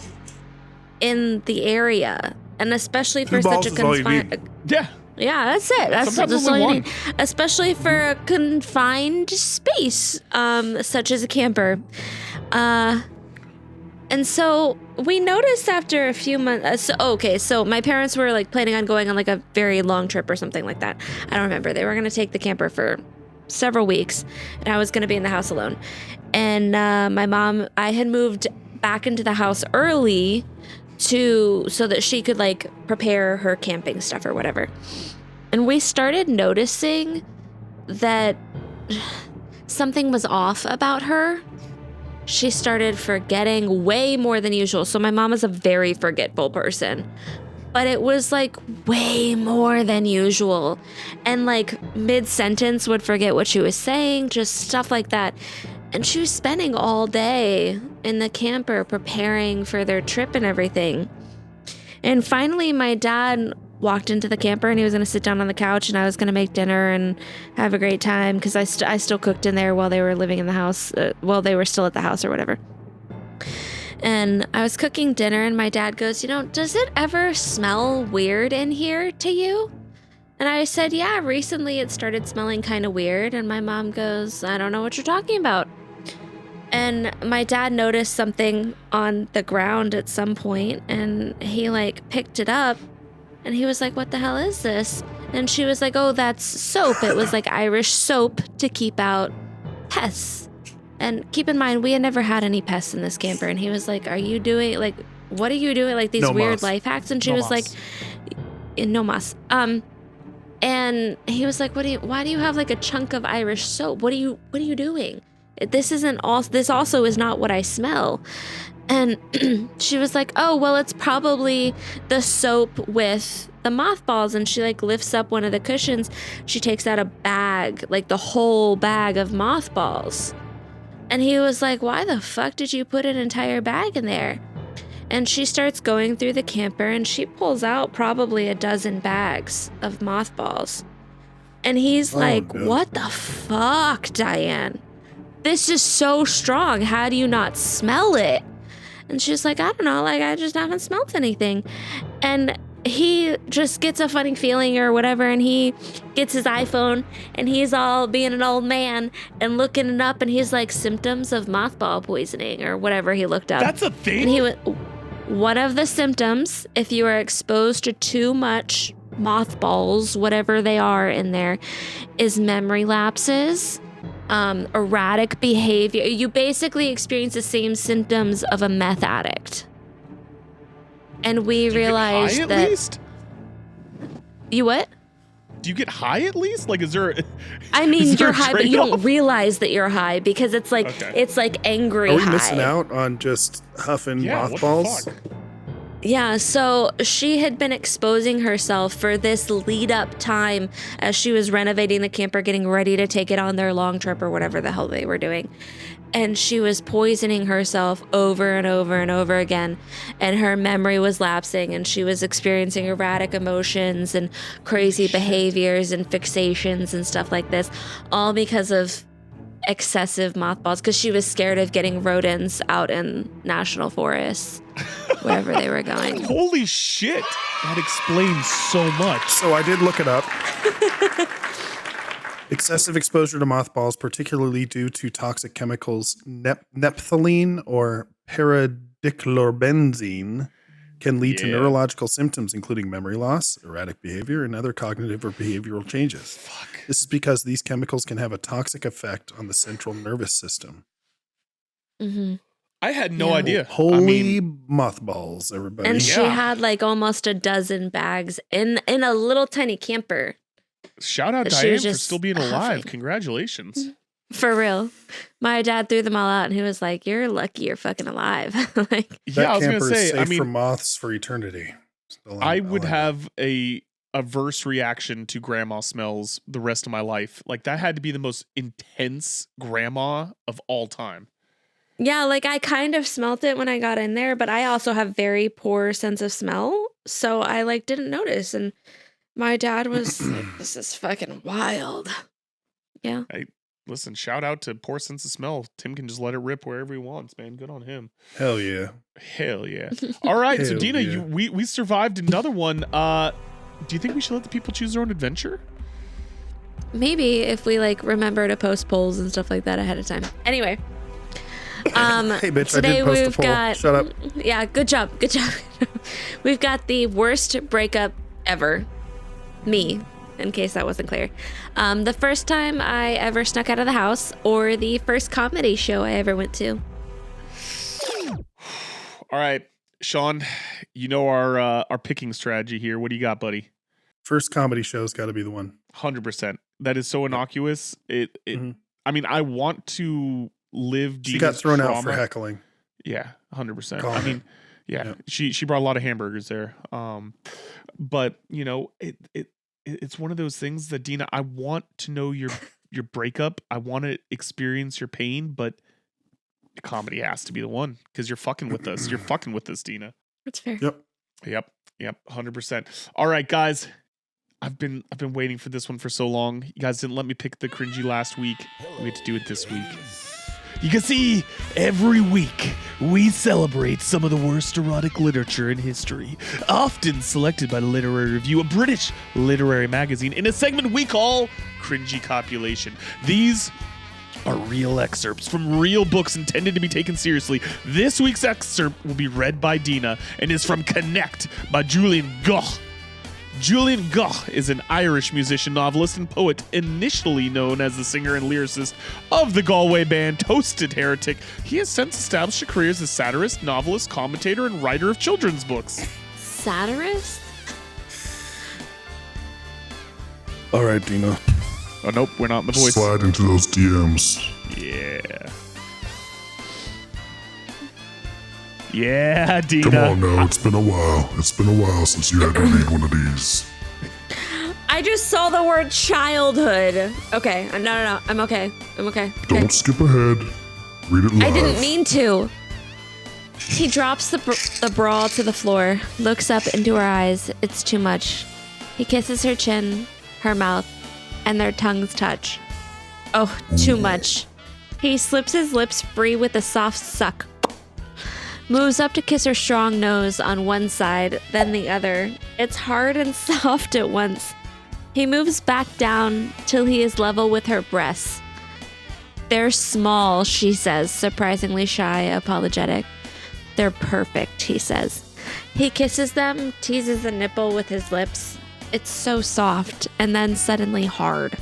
in the area, and especially for Two such balls a is all you confined. Yeah. Yeah, that's it. That's Sometimes all only you one. need. Especially for a confined space, such as a camper. And so we noticed after a few months. So my parents were like planning on going on like a very long trip or something like that. I don't remember. They were going to take the camper for several weeks, and I was going to be in the house alone. And my mom, I had moved back into the house early so that she could like prepare her camping stuff or whatever. And we started noticing that something was off about her. She started forgetting way more than usual. So my mom is a very forgetful person, but it was like way more than usual. And like mid-sentence would forget what she was saying, just stuff like that. And she was spending all day in the camper preparing for their trip and everything. And finally my dad walked into the camper and he was going to sit down on the couch and I was going to make dinner and have a great time because I still cooked in there while they were living in the house, while they were still at the house or whatever. And I was cooking dinner and my dad goes, you know, does it ever smell weird in here to you? And I said, yeah, recently it started smelling kind of weird. And my mom goes, I don't know what you're talking about. And my dad noticed something on the ground at some point and he like picked it up. And he was like, what the hell is this? And she was like, oh, that's soap. It was like Irish soap to keep out pests. And keep in mind, we had never had any pests in this camper. And he was like, what are you doing? Like these No weird moss. life hacks? And she No was moss. like, no moss. And he was like, why do you have like a chunk of Irish soap? What are you doing? This also is not what I smell. And she was like, oh, well, it's probably the soap with the mothballs. And she like lifts up one of the cushions. She takes out a bag, like the whole bag of mothballs. And he was like, why the fuck did you put an entire bag in there? And she starts going through the camper and she pulls out probably a dozen bags of mothballs. And he's like, no. what the fuck, Diane? This is so strong. How do you not smell it? And she's like, I don't know, like I just haven't smelled anything. And he just gets a funny feeling or whatever, and he gets his iPhone and he's all being an old man and looking it up, and he's like, symptoms of mothball poisoning or whatever he looked up. That's a thing? And he went, one of the symptoms, if you are exposed to too much mothballs, whatever they are in there, is memory lapses, erratic behavior. You basically experience the same symptoms of a meth addict. And we Do you realized get high that. at least? You what? Do you get high at least? Like, is there? I mean, is there you're a high, but you don't trade-off? realize that you're high because it's like Okay. it's like angry Are we high. missing out on just huffing Yeah, what the mothballs? fuck? Yeah, so she had been exposing herself for this lead up time as she was renovating the camper, getting ready to take it on their long trip or whatever the hell they were doing. And she was poisoning herself over and over and over again. And her memory was lapsing and she was experiencing erratic emotions and crazy behaviors and fixations and stuff like this, all because of excessive mothballs, because she was scared of getting rodents out in national forests, wherever they were going. Holy shit! That explains so much. So I did look it up. Excessive exposure to mothballs, particularly due to toxic chemicals naphthalene or paradiclorbenzene, can lead to Yeah. neurological symptoms, including memory loss, erratic behavior, and other cognitive or behavioral changes. This is because these chemicals can have a toxic effect on the central nervous system. Mm-hmm. I had no Yeah. idea. Holy I mean, mothballs, everybody. And she Yeah. had like almost a dozen bags in a little tiny camper. shout out She Diane was for just still being alive. huffing. Congratulations. For real. My dad threw them all out and he was like, you're lucky you're fucking alive. Like, That Yeah, I was gonna camper is say. safe I mean, from moths for eternity. Still I on- would on- have a averse reaction to grandma smells the rest of my life. Like that had to be the most intense grandma of all time. yeah, like I kind of smelt it when I got in there, but I also have very poor sense of smell. So I like didn't notice. And my dad was like, this is fucking wild. Yeah. Listen, shout out to poor sense of smell. Tim can just let it rip wherever he wants, man. Good on him. Hell yeah. Hell yeah. All right, so Hell Dina, yeah. we survived another one. Do you think we should let the people choose their own adventure? Maybe if we like remember to post polls and stuff like that ahead of time. Anyway. Hey, bitch, I Today did post a we've poll. got Shut up. Yeah, good job. Good job. We've got the worst breakup ever. Me, in case that wasn't clear. The first time I ever snuck out of the house, or the first comedy show I ever went to. All right. Sean, you know our picking strategy here. What do you got, buddy? First comedy show's got to be the one. 100%. That is so innocuous. It. Mhm. I mean, I want to live. She got Dina's thrown out trauma. for heckling. Yeah, 100%. Call I it. mean, yeah, she brought a lot of hamburgers there. But you know, it's one of those things that Dina, I want to know your breakup. I want to experience your pain, but comedy has to be the one because you're fucking with us. You're fucking with us, Dina. That's fair. Yep. Yep, 100%. All right, guys. I've been waiting for this one for so long. You guys didn't let me pick the cringy last week. We had to do it this week. You can see every week we celebrate some of the worst erotic literature in history, often selected by the Literary Review, a British literary magazine, in a segment we call Cringy Copulation. These are real excerpts from real books intended to be taken seriously. This week's excerpt will be read by Dina and is from Connect by Julian Gough. Julian Gough is an Irish musician, novelist, and poet, initially known as the singer and lyricist of the Galway band Toasted Heretic. He has since established a career as a satirist, novelist, commentator, and writer of children's books. Satirist? All right, Dina. Oh, nope, we're not in the voice. Slide into those DMs. Yeah. Yeah, Dina. Come on now, it's been a while. It's been a while since you had to read one of these. I just saw the word childhood. Okay, no, I'm okay. I'm okay. Don't skip ahead. Read it live. I didn't mean to. He drops the bra to the floor, looks up into her eyes. It's too much. He kisses her chin, her mouth, and their tongues touch. Oh, too much. He slips his lips free with a soft suck. Moves up to kiss her strong nose on one side, then the other. It's hard and soft at once. He moves back down till he is level with her breasts. They're small, she says, surprisingly shy, apologetic. They're perfect, he says. He kisses them, teases the nipple with his lips. It's so soft, and then suddenly hard.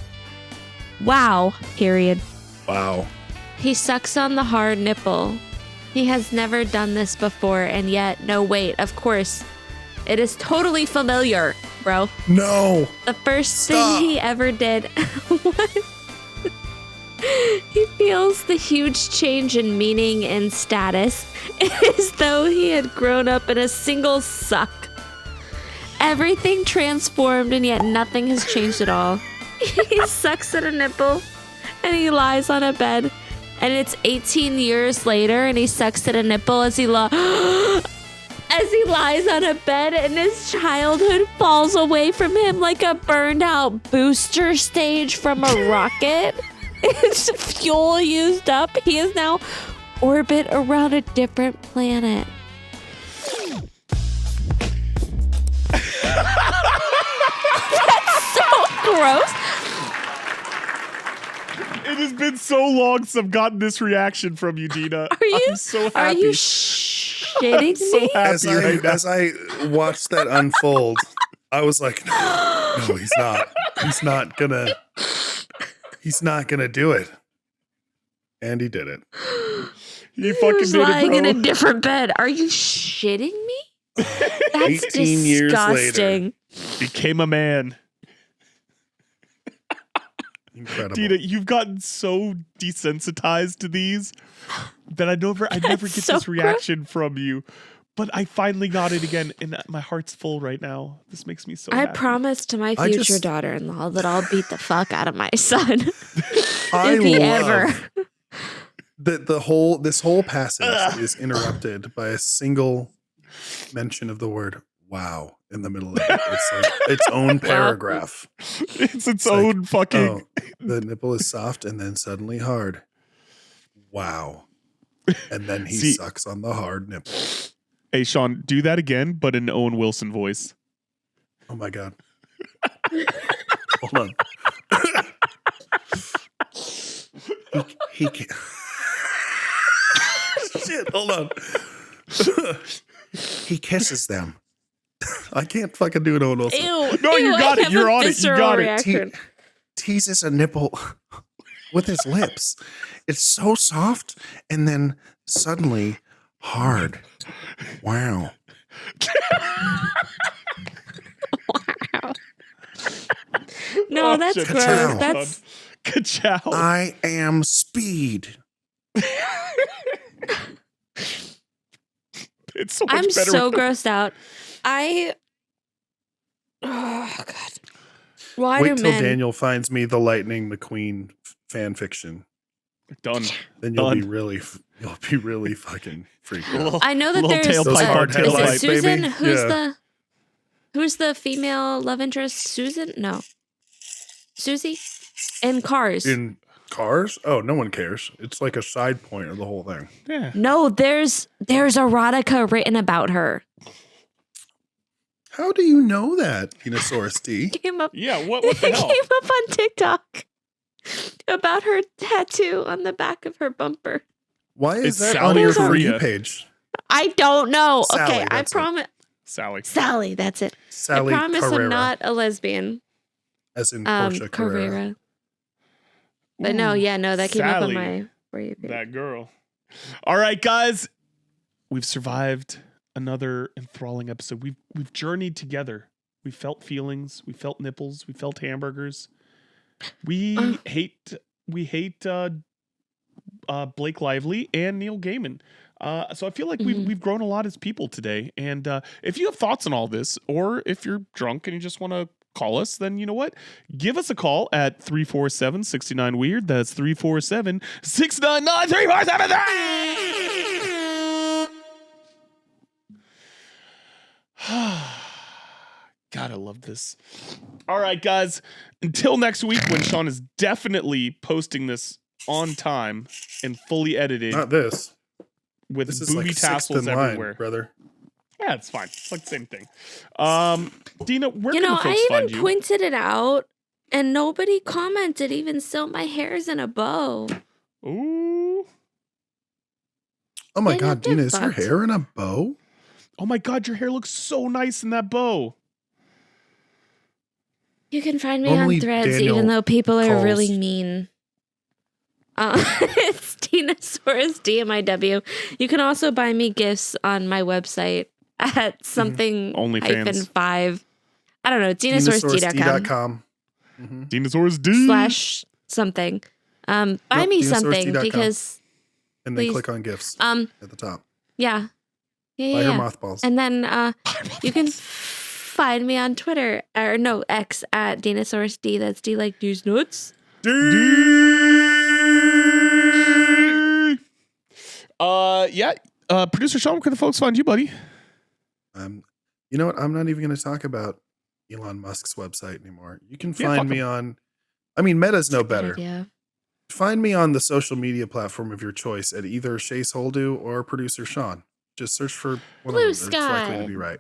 Wow, period. Wow. He sucks on the hard nipple. He has never done this before, and yet, no, wait, of course. It is totally familiar, bro. No. The first Stop. thing he ever did was he feels the huge change in meaning and status, as though he had grown up in a single suck. Everything transformed, and yet nothing has changed at all. He sucks at a nipple, and he lies on a bed. And it's 18 years later, and he sucks at a nipple as he lies on a bed, and his childhood falls away from him like a burned out booster stage from a rocket. It's fuel used up. He is now orbit around a different planet. That's so gross. It has been so long since I've gotten this reaction from you, Dina. I'm so happy. Are you shitting so me? happy right now. As I watched that unfold, I was like, no, he's not. He's not gonna do it. And he did it. He fucking was did lying it, in bro. a different bed. Are you shitting me? That's 18 years disgusting. Became a man. Incredible. Dina, you've gotten so desensitized to these that I never get so this reaction from you. But I finally got it again, and my heart's full right now. This makes me so I happy. promise to my I future just- daughter-in-law that I'll beat the fuck out of my son. I if he love ever. this whole passage is interrupted by a single mention of the word "wow" in the middle of it. It's like its own paragraph. It's its like, own fucking. Oh, the nipple is soft and then suddenly hard. Wow. And then he See- sucks on the hard nipple. Hey, Sean, do that again, but in Owen Wilson voice. Oh my god. Hold on. he can't. Shit, hold on. He kisses them. I can't fucking do it, Owen Wilson. Ew. No, you ew, got I it. have You're a on it. You visceral got it. reaction. Teases a nipple with his lips. It's so soft, and then suddenly Hard. Wow. No, Oh, that's shit. gross. Ka-chow. That's Ka-chow. I am speed. It's so much I'm better. so with grossed out. Oh God. Why Wait do till men? Daniel finds me the Lightning McQueen fan fiction. Done. Then you'll Done. be really fucking freaked out. Little- I know that little there's tailpipe hard is it headlights, Susan? baby. Who's the female love interest? Susan? No. Susie? In Cars. In Cars? Oh, no one cares. It's like a side point of the whole thing. Yeah. No, there's erotica written about her. How do you know that, Dinosaurus D? Came up Yeah. What the it came hell? up on TikTok about her tattoo on the back of her bumper. Why is It's that Sally on your For Correa. You page? I don't know. Sally, okay, I that's it. promise. Sally. Sally, that's it. Sally I promise Carrera, I'm not a lesbian. as in Portia Carrera. Carrera. But no, Ooh, yeah, no, that came up on Sally. my For You page. That girl. All right, guys. We've survived another enthralling episode. We've journeyed together. We felt feelings. We felt nipples. We felt hamburgers. We hate Blake Lively and Neil Gaiman. So I feel like we've grown a lot as people today. And if you have thoughts on all this, or if you're drunk and you just want to call us, then you know what? Give us a call at 347-69-WEIRD. That's 347-699-3473. God, I love this. All right, guys. Until next week, when Sean is definitely posting this on time and fully edited Not this. with This is booby like sixth in tassels line, everywhere. brother. Yeah, it's fine. It's like the same thing. Dina, where You can know, the folks I find even you? pointed it out and nobody commented. Even still, my hair's in a bow. Ooh. Oh my They God, did Dina, is your fucked. hair in a bow? Oh my God, your hair looks so nice in that bow. You can find me Normally on Threads, Daniel even though people are really calls- mean. It's Dinosaurus DMIW. You can also buy me gifts on my website at something OnlyFans. -5. I don't know, dinosaurusd.com Dinosaurusd.com. Mm-hmm. Dinosaurs D. /something. Buy Nope, me something dinosaurusd.com. because And then Please. click on gifts um at the top. yeah. Buy Yeah. her mothballs. And then you can find me on Twitter or no X at Dinosaurus D. That's D like these nuts. Producer Sean, where can the folks find you, buddy? You know what? I'm not even going to talk about Elon Musk's website anymore. You can Yeah, fuck find me on. I mean, Meta's no better. Yeah. Find me on the social media platform of your choice at either Chase Holdu or Producer Sean. Just search for one Blue of them. It's likely Sky. to be right.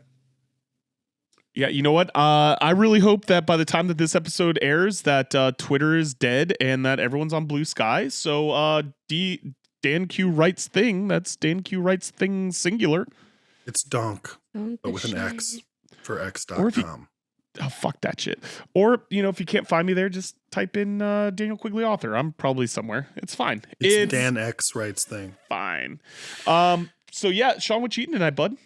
Yeah, you know what? I really hope that by the time that this episode airs, that Twitter is dead and that everyone's on Blue Sky. So Dan Q writes thing. That's Dan Q writes thing singular. It's Donk, Don't but with an be X shy. for Or if you- X.com. Oh, fuck that shit. Or, if you can't find me there, just type in Daniel Quigley author. I'm probably somewhere. It's fine. It's Dan X writes thing. fine. So yeah, Sean, what you eating tonight, bud?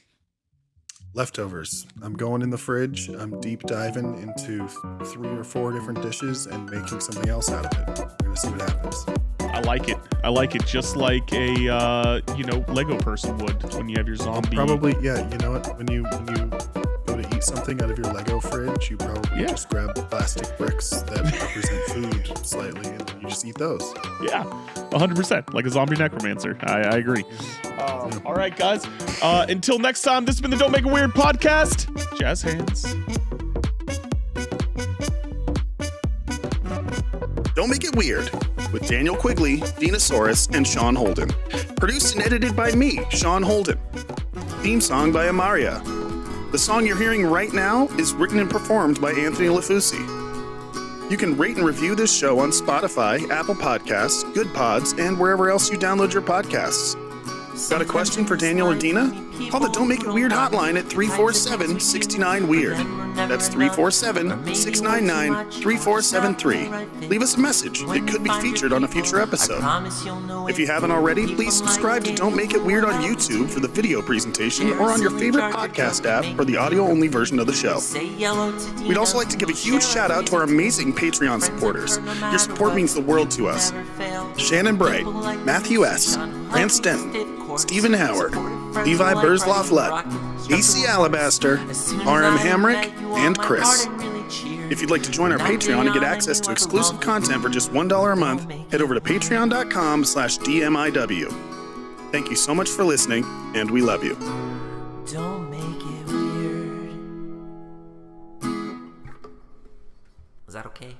Leftovers. I'm going in the fridge. I'm deep diving into 3 or 4 different dishes and making something else out of it. We're going to see what happens. I like it. I like it just like a Lego person would when you have your zombie. Probably, yeah. You know what? When you go to eat something out of your Lego fridge, you probably just grab plastic bricks that represent food slightly, and then you just eat those. Yeah, 100%. Like a zombie necromancer. I agree. All right, guys. Until next time, this has been the Don't Make It Weird podcast. Jazz hands. Don't Make It Weird with Daniel Quigley, Dinosaurus, and Sean Holden. Produced and edited by me, Sean Holden. Theme song by Amaria. The song you're hearing right now is written and performed by Anthony Lafusi. You can rate and review this show on Spotify, Apple Podcasts, Good Pods, and wherever else you download your podcasts. Got a question for Daniel or Dina? Call the Don't Make It Weird hotline at 347-69-WEIRD. That's 347-699-3473. Leave us a message. It could be featured on a future episode. If you haven't already, please subscribe to Don't Make It Weird on YouTube for the video presentation or on your favorite podcast app for the audio-only version of the show. We'd also like to give a huge shout out to our amazing Patreon supporters. Your support means the world to us. Shannon Bright, Matthew S., Grant Stenton, Stephen Howard, Levi Burzloff-Lutt, AC Alabaster, RM Hamrick, and Chris. If you'd like to join our Patreon and get access to exclusive content for just $1 a month, head over to patreon.com/DMIW. Thank you so much for listening, and we love you. Don't make it weird. Was that okay?